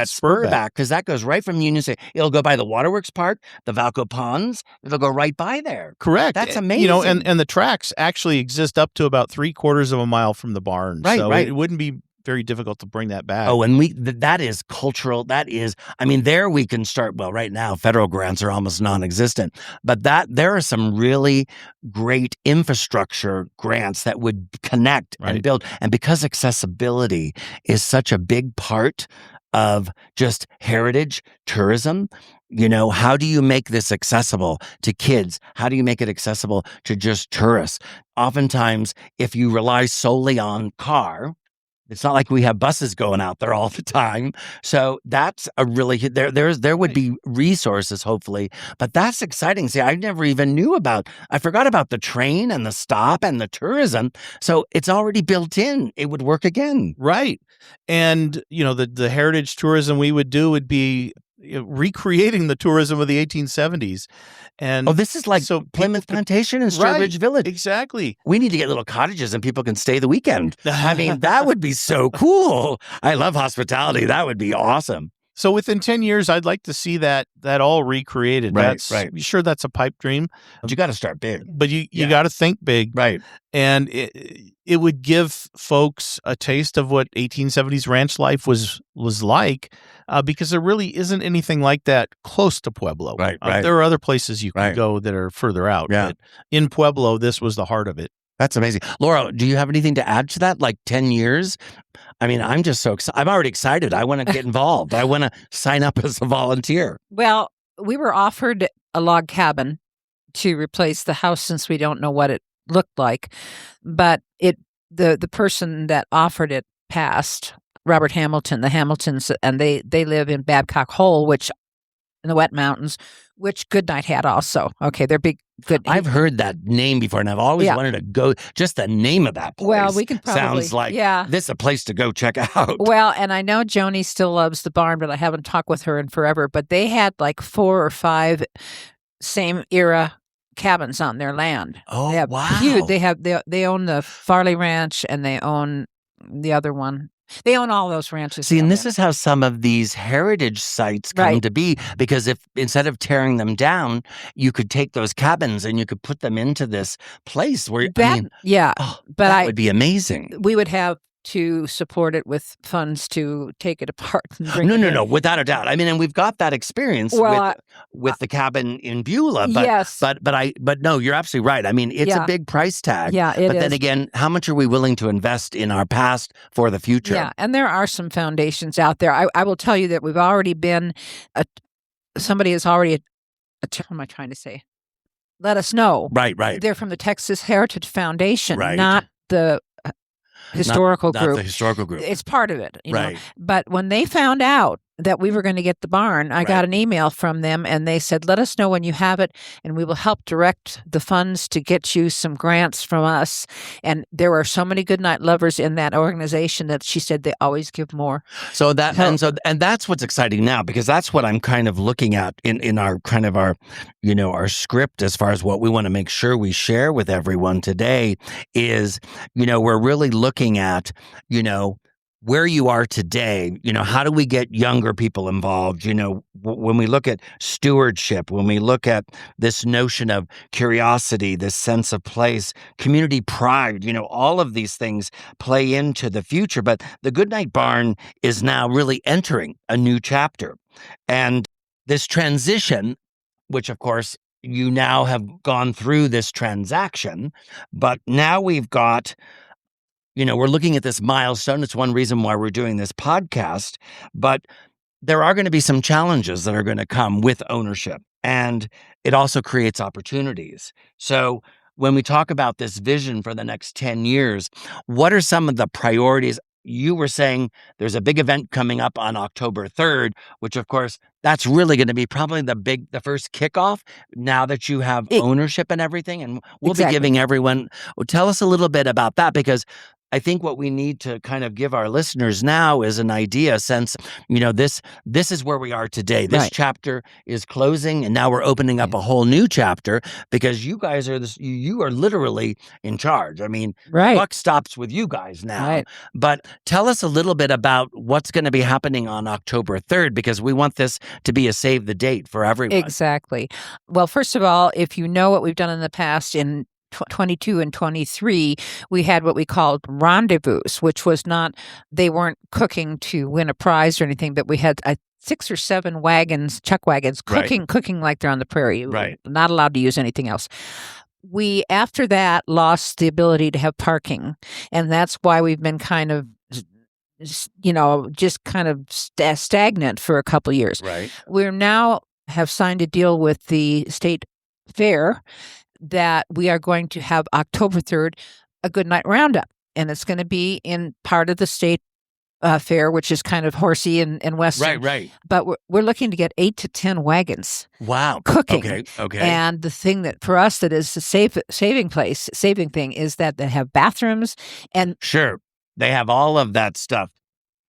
[SPEAKER 4] spur back, because that goes right from Union City. It'll go by the Waterworks Park, the Valco Ponds. It'll go right by there.
[SPEAKER 6] Correct.
[SPEAKER 4] That's amazing.
[SPEAKER 6] And the tracks actually exist up to about 3/4 of a mile from the barn. So it wouldn't be very difficult to bring that back.
[SPEAKER 4] Oh, and that is cultural. That is, there we can start. Well, right now, federal grants are almost non-existent, but there are some really great infrastructure grants that would connect and build. And because accessibility is such a big part of just heritage tourism, how do you make this accessible to kids? How do you make it accessible to just tourists? Oftentimes, if you rely solely on car, It's not like we have buses going out there all the time. So that's a really, there would be resources, hopefully, but that's exciting. See, I never even knew I forgot about the train and the stop and the tourism. So it's already built in. It would work again.
[SPEAKER 6] Right. And, the heritage tourism we would do would be recreating the tourism of the 1870s. And
[SPEAKER 4] this is like Plymouth Plantation and Sturbridge Village.
[SPEAKER 6] Exactly.
[SPEAKER 4] We need to get little cottages and people can stay the weekend. I mean, that would be so cool. I love hospitality. That would be awesome.
[SPEAKER 6] So within 10 years, I'd like to see that all recreated.
[SPEAKER 4] Right.
[SPEAKER 6] Sure, that's a pipe dream.
[SPEAKER 4] But you got to start big.
[SPEAKER 6] But you got to think big.
[SPEAKER 4] Right.
[SPEAKER 6] And it would give folks a taste of what 1870s ranch life was like, because there really isn't anything like that close to Pueblo.
[SPEAKER 4] Right.
[SPEAKER 6] There are other places you can go that are further out.
[SPEAKER 4] Yeah.
[SPEAKER 6] But in Pueblo, this was the heart of it.
[SPEAKER 4] That's amazing. Laurel, do you have anything to add to that? Like 10 years? I mean, I'm just so excited. I'm already excited. I want to get involved. I want to sign up as a volunteer.
[SPEAKER 5] Well, we were offered a log cabin to replace the house since we don't know what it looked like. But the person that offered it passed, Robert Hamilton, the Hamiltons, and they live in Babcock Hole, which in the Wet Mountains, which Goodnight had also. Okay, they're big. Good.
[SPEAKER 4] I've heard that name before, and I've always wanted to go. Just the name of that place.
[SPEAKER 5] Well, we can probably
[SPEAKER 4] sounds like this is a place to go check out.
[SPEAKER 5] Well, and I know Joni still loves the barn, but I haven't talked with her in forever. But they had like 4 or 5 same era cabins on their land.
[SPEAKER 4] Oh,
[SPEAKER 5] they have
[SPEAKER 4] wow!
[SPEAKER 5] Huge. They own the Farley Ranch, and they own the other one. They own all those ranches.
[SPEAKER 4] See, and this is how some of these heritage sites come to be, because if instead of tearing them down, you could take those cabins and you could put them into this place where that would be amazing.
[SPEAKER 5] We would have to support it with funds to take it apart. And bring
[SPEAKER 4] No, without a doubt. I mean, and we've got that experience with the cabin in Beulah. But,
[SPEAKER 5] yes,
[SPEAKER 4] but no, you're absolutely right. I mean, it's a big price tag.
[SPEAKER 5] Yeah, it is.
[SPEAKER 4] But then again, how much are we willing to invest in our past for the future?
[SPEAKER 5] Yeah, and there are some foundations out there. I will tell you that we've already been. Somebody has already. What am I trying to say? Let us know.
[SPEAKER 4] Right.
[SPEAKER 5] They're from the Texas Heritage Foundation,
[SPEAKER 4] right.
[SPEAKER 5] not the historical
[SPEAKER 4] not
[SPEAKER 5] group.
[SPEAKER 4] The historical group.
[SPEAKER 5] It's part of it,
[SPEAKER 4] right.
[SPEAKER 5] know. But when they found out that we were going to get the barn, I got an email from them, and they said, let us know when you have it, and we will help direct the funds to get you some grants from us. And there were so many Goodnight lovers in that organization that she said they always give more.
[SPEAKER 4] So and that's what's exciting now, because that's what I'm kind of looking at in our kind of our script as far as what we want to make sure we share with everyone today is, we're really looking at, where you are today, how do we get younger people involved? When we look at stewardship, when we look at this notion of curiosity, this sense of place, community pride, all of these things play into the future. But the Goodnight Barn is now really entering a new chapter. And this transition, which of course you now have gone through this transaction, but now we've got we're looking at this milestone. It's one reason why we're doing this podcast, but there are going to be some challenges that are going to come with ownership, and it also creates opportunities. So when we talk about this vision for the next 10 years, what are some of the priorities? You were saying there's a big event coming up on October 3rd, which of course, that's really going to be probably the first kickoff now that you have ownership and everything. And we'll be giving everyone, tell us a little bit about that, because I think what we need to kind of give our listeners now is an idea, a sense, this is where we are today. This chapter is closing, and now we're opening up a whole new chapter, because you guys you are literally in charge. I mean, buck stops with you guys now. Right. But tell us a little bit about what's going to be happening on October 3rd, because we want this to be a save the date for everyone.
[SPEAKER 5] Exactly. Well, first of all, if you know what we've done in the past in 22 and 23, we had what we called rendezvous, which was they weren't cooking to win a prize or anything, but we had 6 or 7 chuck wagons, cooking like they're on the prairie.
[SPEAKER 4] Right.
[SPEAKER 5] Not allowed to use anything else. We, after that, lost the ability to have parking. And that's why we've been kind of just kind of stagnant for a couple of years.
[SPEAKER 4] Right.
[SPEAKER 5] We're now have signed a deal with the state fair that we are going to have October 3rd, a Goodnight Roundup. and it's going to be in part of the state fair, which is kind of horsey and western.
[SPEAKER 4] Right.
[SPEAKER 5] But we're looking to get 8 to 10 wagons.
[SPEAKER 4] Wow.
[SPEAKER 5] Cooking.
[SPEAKER 4] Okay.
[SPEAKER 5] And the thing that for us that is the saving thing is that they have bathrooms and
[SPEAKER 4] Sure. They have all of that stuff.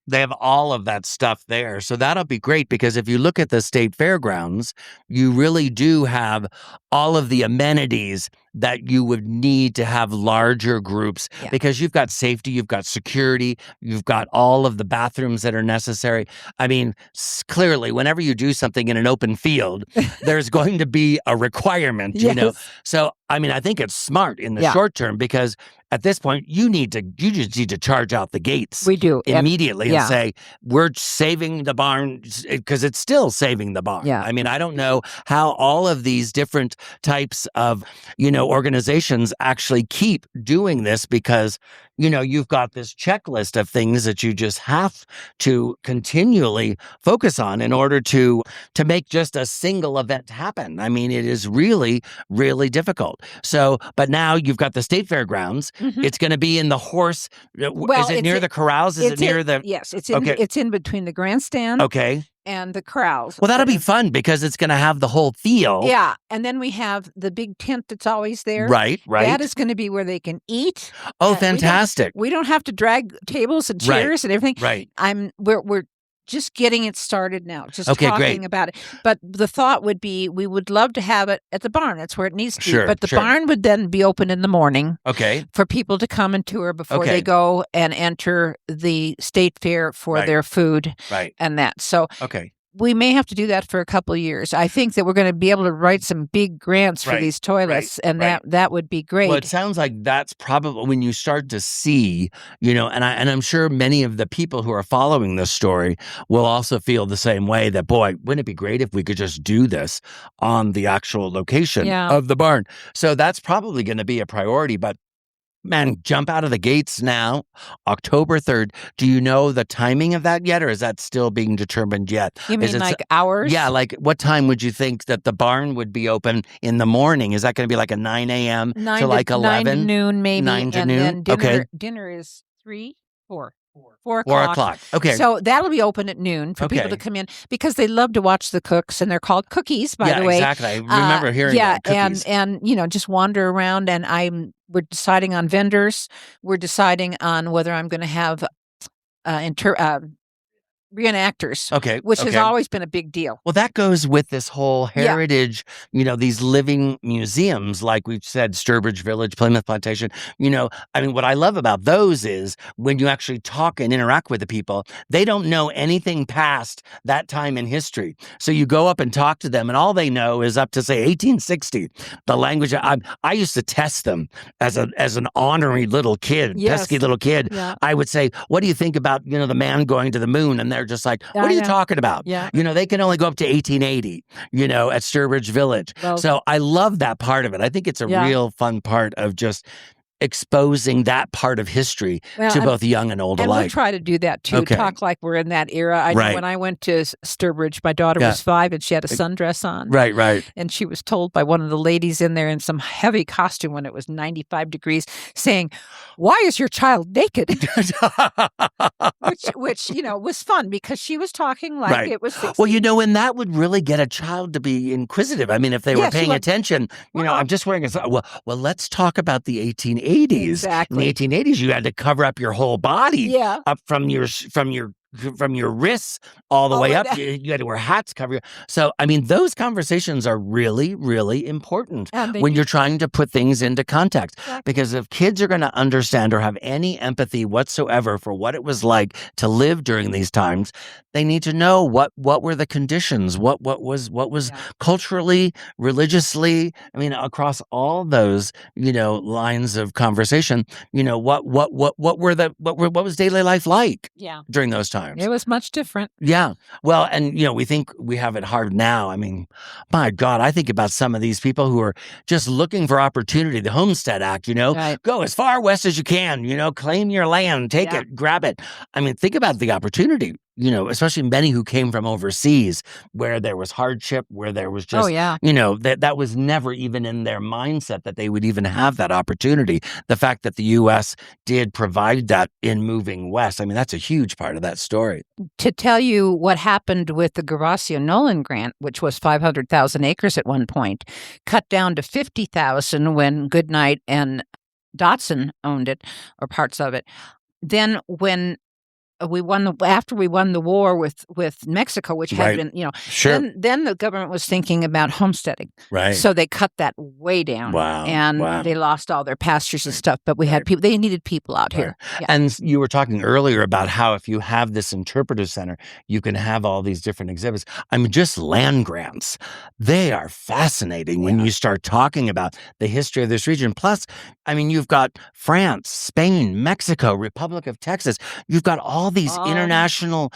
[SPEAKER 4] They have all of that stuff there. So that'll be great because if you look at the state fairgrounds, you really do have all of the amenities that you would need to have larger groups because you've got safety, you've got security, you've got all of the bathrooms that are necessary. I mean, clearly, whenever you do something in an open field, there's going to be a requirement, you know? So, I mean, I think it's smart in the short term because at this point, you just need to charge out the gates.
[SPEAKER 5] We do.
[SPEAKER 4] Immediately and say, we're saving the barn because it's still saving the barn.
[SPEAKER 5] Yeah.
[SPEAKER 4] I mean, I don't know how all of these different types of, organizations actually keep doing this because, you've got this checklist of things that you just have to continually focus on in order to make just a single event happen. I mean, it is really, really difficult. So, but now you've got the state fairgrounds.
[SPEAKER 5] Mm-hmm.
[SPEAKER 4] It's going to be in the horse. Is it near the corrals? Is it near the?
[SPEAKER 5] Yes, it's in between the grandstand.
[SPEAKER 4] Okay.
[SPEAKER 5] And the corrals.
[SPEAKER 4] Well, that'll be fun because it's going to have the whole feel.
[SPEAKER 5] Yeah. And then we have the big tent that's always there.
[SPEAKER 4] Right.
[SPEAKER 5] That is going to be where they can eat.
[SPEAKER 4] Oh, fantastic.
[SPEAKER 5] We don't have to drag tables and chairs and everything.
[SPEAKER 4] Right.
[SPEAKER 5] We're just getting it started now, just
[SPEAKER 4] talking
[SPEAKER 5] about it. But the thought would be we would love to have it at the barn. That's where it needs to be. But the barn would then be open in the morning for people to come and tour before they go and enter the state fair for their food and that. So we may have to do that for a couple of years. I think that we're going to be able to write some big grants for these toilets, and that would be great.
[SPEAKER 4] Well, it sounds like that's probably when you start to see, and I'm sure many of the people who are following this story will also feel the same way that, boy, wouldn't it be great if we could just do this on the actual location of the barn? So that's probably going to be a priority, but man, jump out of the gates now, October 3rd. Do you know the timing of that yet, or is that still being determined yet?
[SPEAKER 5] You mean like hours?
[SPEAKER 4] Yeah, like what time would you think that the barn would be open in the morning? Is that going to be like a 9 a.m. to like 11?
[SPEAKER 5] 9 to noon, maybe.
[SPEAKER 4] 9 to
[SPEAKER 5] and
[SPEAKER 4] noon?
[SPEAKER 5] Then dinner is 4 o'clock.
[SPEAKER 4] Okay.
[SPEAKER 5] So that'll be open at noon for people to come in because they love to watch the cooks, and they're called cookies, by the way.
[SPEAKER 4] Exactly. I remember hearing that, cookies.
[SPEAKER 5] and just wander around, and we're deciding on vendors. We're deciding on whether I'm going to have reenactors, which has always been a big deal.
[SPEAKER 4] Well, that goes with this whole heritage, these living museums, like we've said, Sturbridge Village, Plymouth Plantation. What I love about those is when you actually talk and interact with the people, they don't know anything past that time in history. So you go up and talk to them, and all they know is up to, say, 1860. The language, I used to test them as an ornery little kid, pesky little kid.
[SPEAKER 5] Yeah.
[SPEAKER 4] I would say, what do you think about, the man going to the moon? And they're just like, what are you talking about?
[SPEAKER 5] Yeah.
[SPEAKER 4] They can only go up to 1880, at Sturbridge Village.
[SPEAKER 5] Well,
[SPEAKER 4] so I love that part of it. I think it's a real fun part of just exposing that part of history to both young and old
[SPEAKER 5] and
[SPEAKER 4] alike.
[SPEAKER 5] We'll try to do that too. Talk like we're in that era. I know when I went to Sturbridge, my daughter was 5 and she had a sundress on.
[SPEAKER 4] Right.
[SPEAKER 5] And she was told by one of the ladies in there in some heavy costume when it was 95 degrees, saying, "Why is your child naked?" which was fun because she was talking like it was 16.
[SPEAKER 4] Well, and that would really get a child to be inquisitive. I mean, if they were paying attention, I'm just wearing a. Well, let's talk about the 1880s.
[SPEAKER 5] Exactly.
[SPEAKER 4] In the 1880s, you had to cover up your whole body,
[SPEAKER 5] Yeah.
[SPEAKER 4] up from your wrists all the way up.
[SPEAKER 5] Down.
[SPEAKER 4] You had to wear hats, cover your. So, those conversations are really, really important when you're trying to put things into context.
[SPEAKER 5] Exactly.
[SPEAKER 4] Because if kids are going to understand or have any empathy whatsoever for what it was like to live during these times, they need to know what were the conditions, what was culturally, religiously. Across all those lines of conversation. What was daily life like?
[SPEAKER 5] Yeah.
[SPEAKER 4] During those times.
[SPEAKER 5] It was much different.
[SPEAKER 4] Yeah. Well, and, we think we have it hard now. My God, I think about some of these people who are just looking for opportunity. The Homestead Act, go as far west as you can, claim your land, take it, grab it. Think about the opportunity. especially many who came from overseas, where there was hardship, where there was just, that was never even in their mindset that they would even have that opportunity. The fact that the U.S. did provide that in moving west, I mean, that's a huge part of that story.
[SPEAKER 5] To tell you what happened with the Gervasio-Nolan grant, which was 500,000 acres at one point, cut down to 50,000 when Goodnight and Dotson owned it, or parts of it. Then when after we won the war with Mexico, which had been,
[SPEAKER 4] Sure.
[SPEAKER 5] then the government was thinking about homesteading.
[SPEAKER 4] Right.
[SPEAKER 5] So they cut that way down.
[SPEAKER 4] Wow.
[SPEAKER 5] And they lost all their pastures and stuff, but we had people, they needed people out here. Yeah.
[SPEAKER 4] And you were talking earlier about how if you have this interpretive center, you can have all these different exhibits. I mean, just land grants, they are fascinating when you start talking about the history of this region. Plus, I mean, you've got France, Spain, Mexico, Republic of Texas. You've got all these international,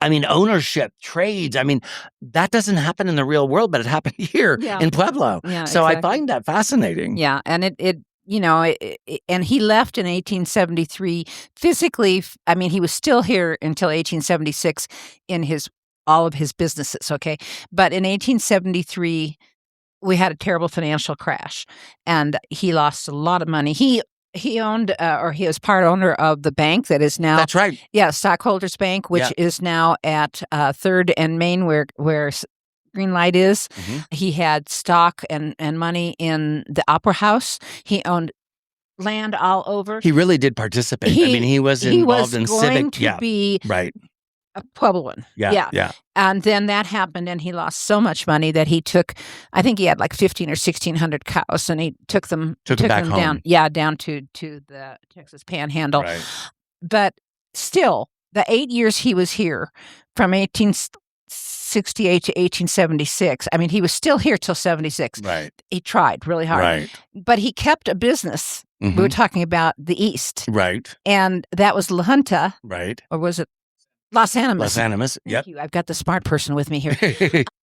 [SPEAKER 4] ownership, trades. I mean, that doesn't happen in the real world, but it happened here in Pueblo.
[SPEAKER 5] Yeah,
[SPEAKER 4] so
[SPEAKER 5] exactly.
[SPEAKER 4] I find that fascinating.
[SPEAKER 5] Yeah, and and he left in 1873 physically. I mean, he was still here until 1876 in all of his businesses, okay? But in 1873, we had a terrible financial crash, and he lost a lot of money. He owned, or he was part owner of the bank that is now.
[SPEAKER 4] That's right.
[SPEAKER 5] Yeah, Stockholders Bank, which is now at 3rd and Main, where Green Light is.
[SPEAKER 4] Mm-hmm.
[SPEAKER 5] He had stock and money in the Opera House. He owned land all over.
[SPEAKER 4] He really did participate. He was involved in civic.
[SPEAKER 5] He was going to be a Puebloan.
[SPEAKER 4] Yeah.
[SPEAKER 5] And then that happened, and he lost so much money that he took, I think he had like 1,500 or 1,600 cows, and he took them
[SPEAKER 4] back home.
[SPEAKER 5] down, down to the Texas Panhandle.
[SPEAKER 4] Right.
[SPEAKER 5] But still, the 8 years he was here, from 1868 to 1876, I mean, he was still here till 76.
[SPEAKER 4] Right.
[SPEAKER 5] He tried really hard.
[SPEAKER 4] Right.
[SPEAKER 5] But he kept a business.
[SPEAKER 4] Mm-hmm.
[SPEAKER 5] We were talking about the East.
[SPEAKER 4] Right.
[SPEAKER 5] And that was La Junta.
[SPEAKER 4] Right.
[SPEAKER 5] Or was it Los Animas?
[SPEAKER 4] Los Animas, yep.
[SPEAKER 5] Thank you. I've got the smart person with me here.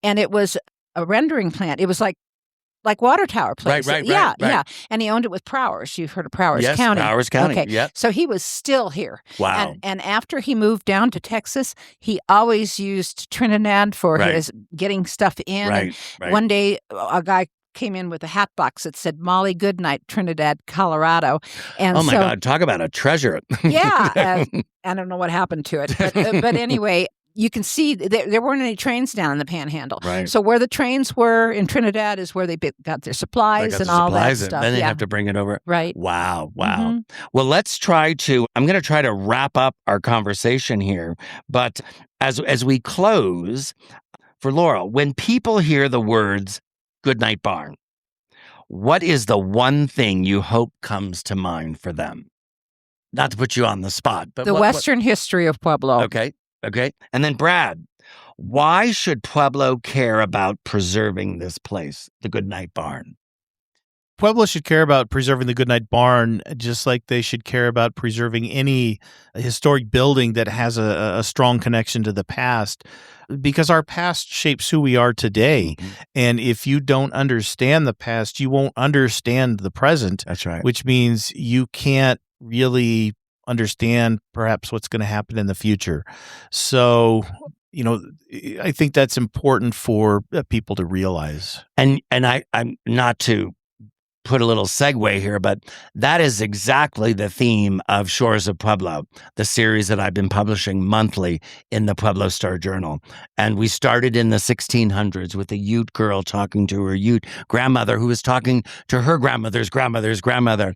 [SPEAKER 5] And it was a rendering plant. It was like water tower place.
[SPEAKER 4] Right.
[SPEAKER 5] Yeah. And he owned it with Prowers. You've heard of Prowers County.
[SPEAKER 4] Yes, Prowers County.
[SPEAKER 5] Okay.
[SPEAKER 4] Yep.
[SPEAKER 5] So he was still here.
[SPEAKER 4] Wow.
[SPEAKER 5] And after he moved down to Texas, he always used Trinidad for his getting stuff in.
[SPEAKER 4] Right.
[SPEAKER 5] One day, a guy came in with a hat box that said Molly Goodnight, Trinidad, Colorado. And
[SPEAKER 4] oh my God, talk about a treasure.
[SPEAKER 5] Yeah. I don't know what happened to it. But anyway, you can see there weren't any trains down in the Panhandle.
[SPEAKER 4] Right.
[SPEAKER 5] So where the trains were in Trinidad is where they got their supplies and all that stuff.
[SPEAKER 4] Then they have to bring it over.
[SPEAKER 5] Right.
[SPEAKER 4] Wow.
[SPEAKER 5] Mm-hmm.
[SPEAKER 4] Well, I'm going to try to wrap up our conversation here. But as we close, for Laurel, when people hear the words Goodnight Barn, what is the one thing you hope comes to mind for them? Not to put you on the spot, but
[SPEAKER 5] the Western history of Pueblo.
[SPEAKER 4] Okay. And then Brad, why should Pueblo care about preserving this place, the Goodnight Barn?
[SPEAKER 6] Pueblo should care about preserving the Goodnight Barn just like they should care about preserving any historic building that has a strong connection to the past, because our past shapes who we are today.
[SPEAKER 4] Mm-hmm.
[SPEAKER 6] And if you don't understand the past, you won't understand the present.
[SPEAKER 4] That's right.
[SPEAKER 6] Which means you can't really understand perhaps what's going to happen in the future. So, I think that's important for people to realize.
[SPEAKER 4] And I'm not to put a little segue here, but that is exactly the theme of Shores of Pueblo, the series that I've been publishing monthly in the Pueblo Star Journal. And we started in the 1600s with a Ute girl talking to her Ute grandmother, who was talking to her grandmother's grandmother's grandmother.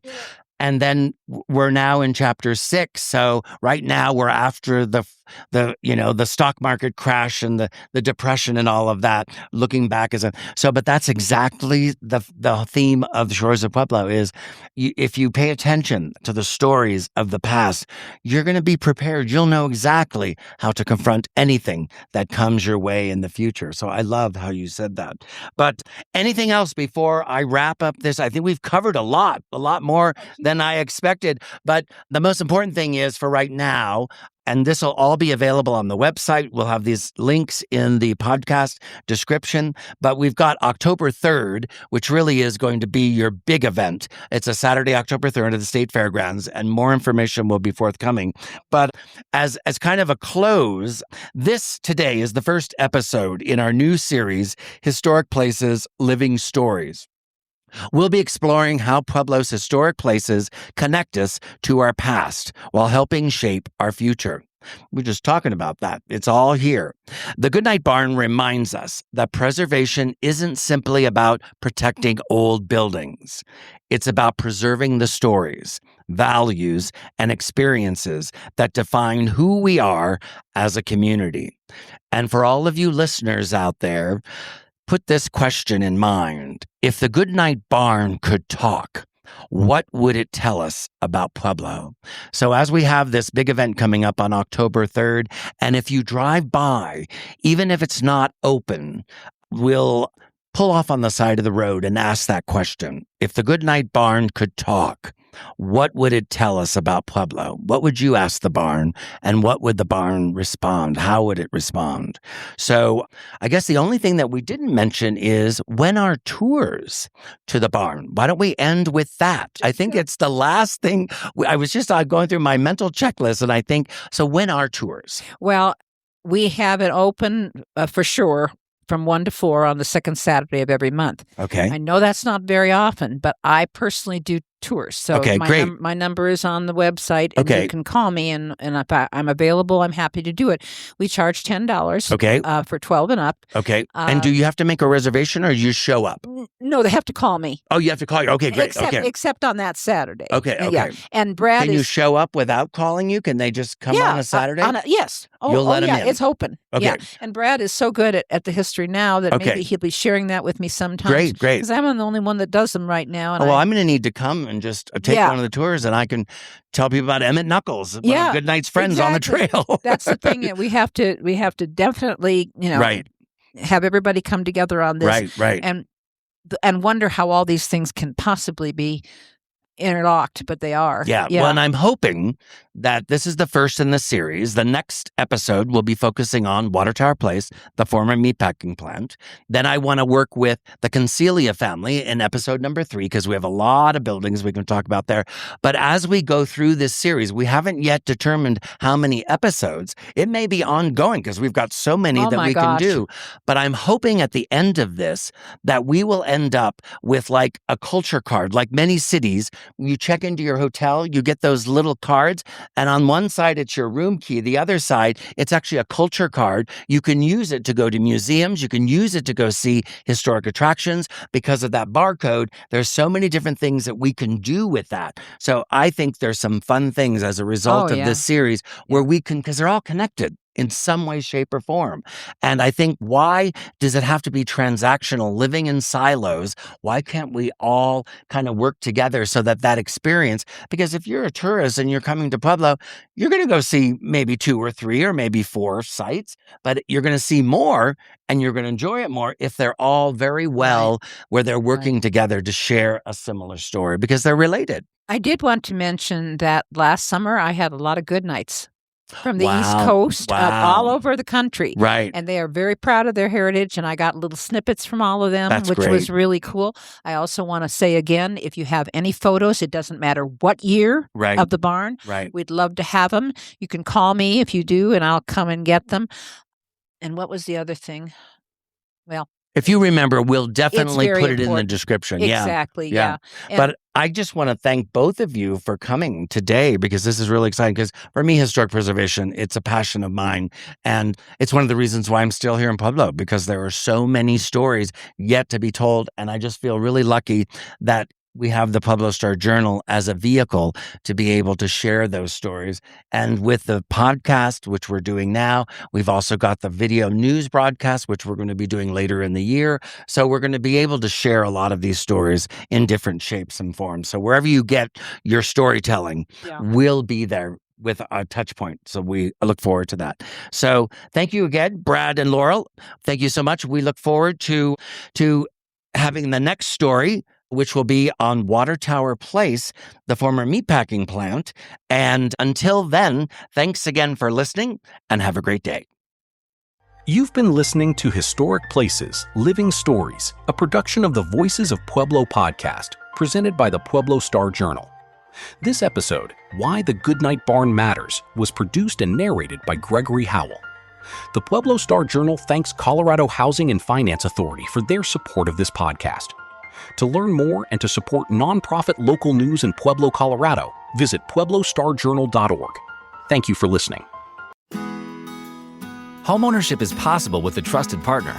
[SPEAKER 4] And then we're now in chapter 6. So right now we're after the stock market crash and the depression and all of that, looking back but that's exactly the theme of the Shores of Pueblo is if you pay attention to the stories of the past, you're going to be prepared. You'll know exactly how to confront anything that comes your way in the future. So I love how you said that. But anything else before I wrap up this? I think we've covered a lot more than I expected. But the most important thing is for right now, And this will all be available on the website. We'll have these links in the podcast description. But we've got October 3rd, which really is going to be your big event. It's a Saturday, October 3rd at the State Fairgrounds, and more information will be forthcoming. But as kind of a close, this today is the first episode in our new series, Historic Places, Living Stories. We'll be exploring how Pueblo's historic places connect us to our past while helping shape our future. We're just talking about that. It's all here. The Goodnight Barn reminds us that preservation isn't simply about protecting old buildings. It's about preserving the stories, values, and experiences that define who we are as a community. And for all of you listeners out there, put this question in mind. If the Goodnight Barn could talk, what would it tell us about Pueblo? So as we have this big event coming up on October 3rd, and if you drive by, even if it's not open, we'll pull off on the side of the road and ask that question. If the Goodnight Barn could talk, what would it tell us about Pueblo? What would you ask the barn? And what would the barn respond? How would it respond? So I guess the only thing that we didn't mention is when are tours to the barn? Why don't we end with that? I think it's the last thing. I was just going through my mental checklist, and I think, so when are tours?
[SPEAKER 5] Well, we have it open for sure from 1 to 4 on the second Saturday of every month.
[SPEAKER 4] Okay.
[SPEAKER 5] I know that's not very often, but I personally do tours. So
[SPEAKER 4] okay, great.
[SPEAKER 5] My number is on the website, and
[SPEAKER 4] okay.
[SPEAKER 5] you can call me, and if I'm available, I'm happy to do it. We charge $10
[SPEAKER 4] okay.
[SPEAKER 5] For 12 and up.
[SPEAKER 4] Okay. And do you have to make a reservation, or you show up?
[SPEAKER 5] No, they have to call me.
[SPEAKER 4] Oh, you have to call you. Okay, great.
[SPEAKER 5] Except on that Saturday.
[SPEAKER 4] Okay, okay.
[SPEAKER 5] Yeah. And Brad
[SPEAKER 4] Can you show up without calling you? Can they just come on a Saturday?
[SPEAKER 5] Yes.
[SPEAKER 4] You'll let them in.
[SPEAKER 5] It's open.
[SPEAKER 4] Okay.
[SPEAKER 5] Yeah. And Brad is so good at the history now that maybe he'll be sharing that with me sometime.
[SPEAKER 4] Great.
[SPEAKER 5] Because I'm the only one that does them right now. And
[SPEAKER 4] I'm going to need to come and just take one of the tours, and I can tell people about Emmett Knuckles, one of Goodnight's friends on the trail.
[SPEAKER 5] That's the thing. We have to definitely, have everybody come together on this.
[SPEAKER 4] Right.
[SPEAKER 5] And wonder how all these things can possibly be interlocked, but they are.
[SPEAKER 4] Yeah. Well, and I'm hoping that this is the first in the series. The next episode will be focusing on Water Tower Place, the former meatpacking plant. Then I want to work with the Concelia family in episode number 3, because we have a lot of buildings we can talk about there. But as we go through this series, we haven't yet determined how many episodes. It may be ongoing because we've got so many that we can do. But I'm hoping at the end of this that we will end up with like a culture card. Like many cities, you check into your hotel, you get those little cards, and on one side it's your room key, the other side it's actually a culture card. You can use it to go to museums, you can use it to go see historic attractions. Because of that barcode, there's so many different things that we can do with that. So I think there's some fun things as a result of this series where we can, because they're all connected in some way, shape, or form. And I think, why does it have to be transactional, living in silos? Why can't we all kind of work together so that experience, because if you're a tourist and you're coming to Pueblo, you're going to go see maybe 2 or 3 or maybe 4 sites, but you're going to see more and you're going to enjoy it more if they're all very well, where they're working together to share a similar story because they're related.
[SPEAKER 5] I did want to mention that last summer I had a lot of good nights from the East Coast, all over the country.
[SPEAKER 4] Right.
[SPEAKER 5] And they are very proud of their heritage, and I got little snippets from all of them, which was really cool. I also want to say again, if you have any photos, it doesn't matter what year of the barn.
[SPEAKER 4] Right.
[SPEAKER 5] We'd love to have them. You can call me if you do, and I'll come and get them. And what was the other thing? Well,
[SPEAKER 4] if you remember, we'll definitely put it in the description.
[SPEAKER 5] Exactly, yeah.
[SPEAKER 4] But I just want to thank both of you for coming today, because this is really exciting. Because for me, historic preservation, it's a passion of mine. And it's one of the reasons why I'm still here in Pueblo, because there are so many stories yet to be told. And I just feel really lucky that we have the Pueblo Star Journal as a vehicle to be able to share those stories. And with the podcast, which we're doing now, we've also got the video news broadcast, which we're going to be doing later in the year. So we're going to be able to share a lot of these stories in different shapes and forms. So wherever you get your storytelling, we'll be there with a touch point. So we look forward to that. So thank you again, Brad and Laurel. Thank you so much. We look forward to having the next story which will be on Water Tower Place, the former meatpacking plant. And until then, thanks again for listening and have a great day.
[SPEAKER 1] You've been listening to Historic Places, Living Stories, a production of the Voices of Pueblo podcast, presented by the Pueblo Star Journal. This episode, Why the Goodnight Barn Matters, was produced and narrated by Gregory Howell. The Pueblo Star Journal thanks Colorado Housing and Finance Authority for their support of this podcast. To learn more and to support nonprofit local news in Pueblo, Colorado, visit pueblostarjournal.org. Thank you for listening.
[SPEAKER 3] Homeownership is possible with a trusted partner.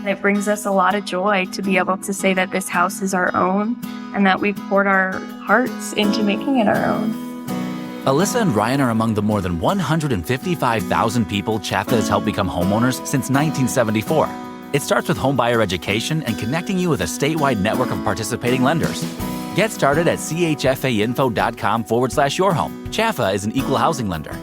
[SPEAKER 2] It brings us a lot of joy to be able to say that this house is our own and that we've poured our hearts into making it our own.
[SPEAKER 3] Alyssa and Ryan are among the more than 155,000 people Chaffa has helped become homeowners since 1974. It starts with homebuyer education and connecting you with a statewide network of participating lenders. Get started at chfainfo.com/yourhome. Chaffa is an equal housing lender.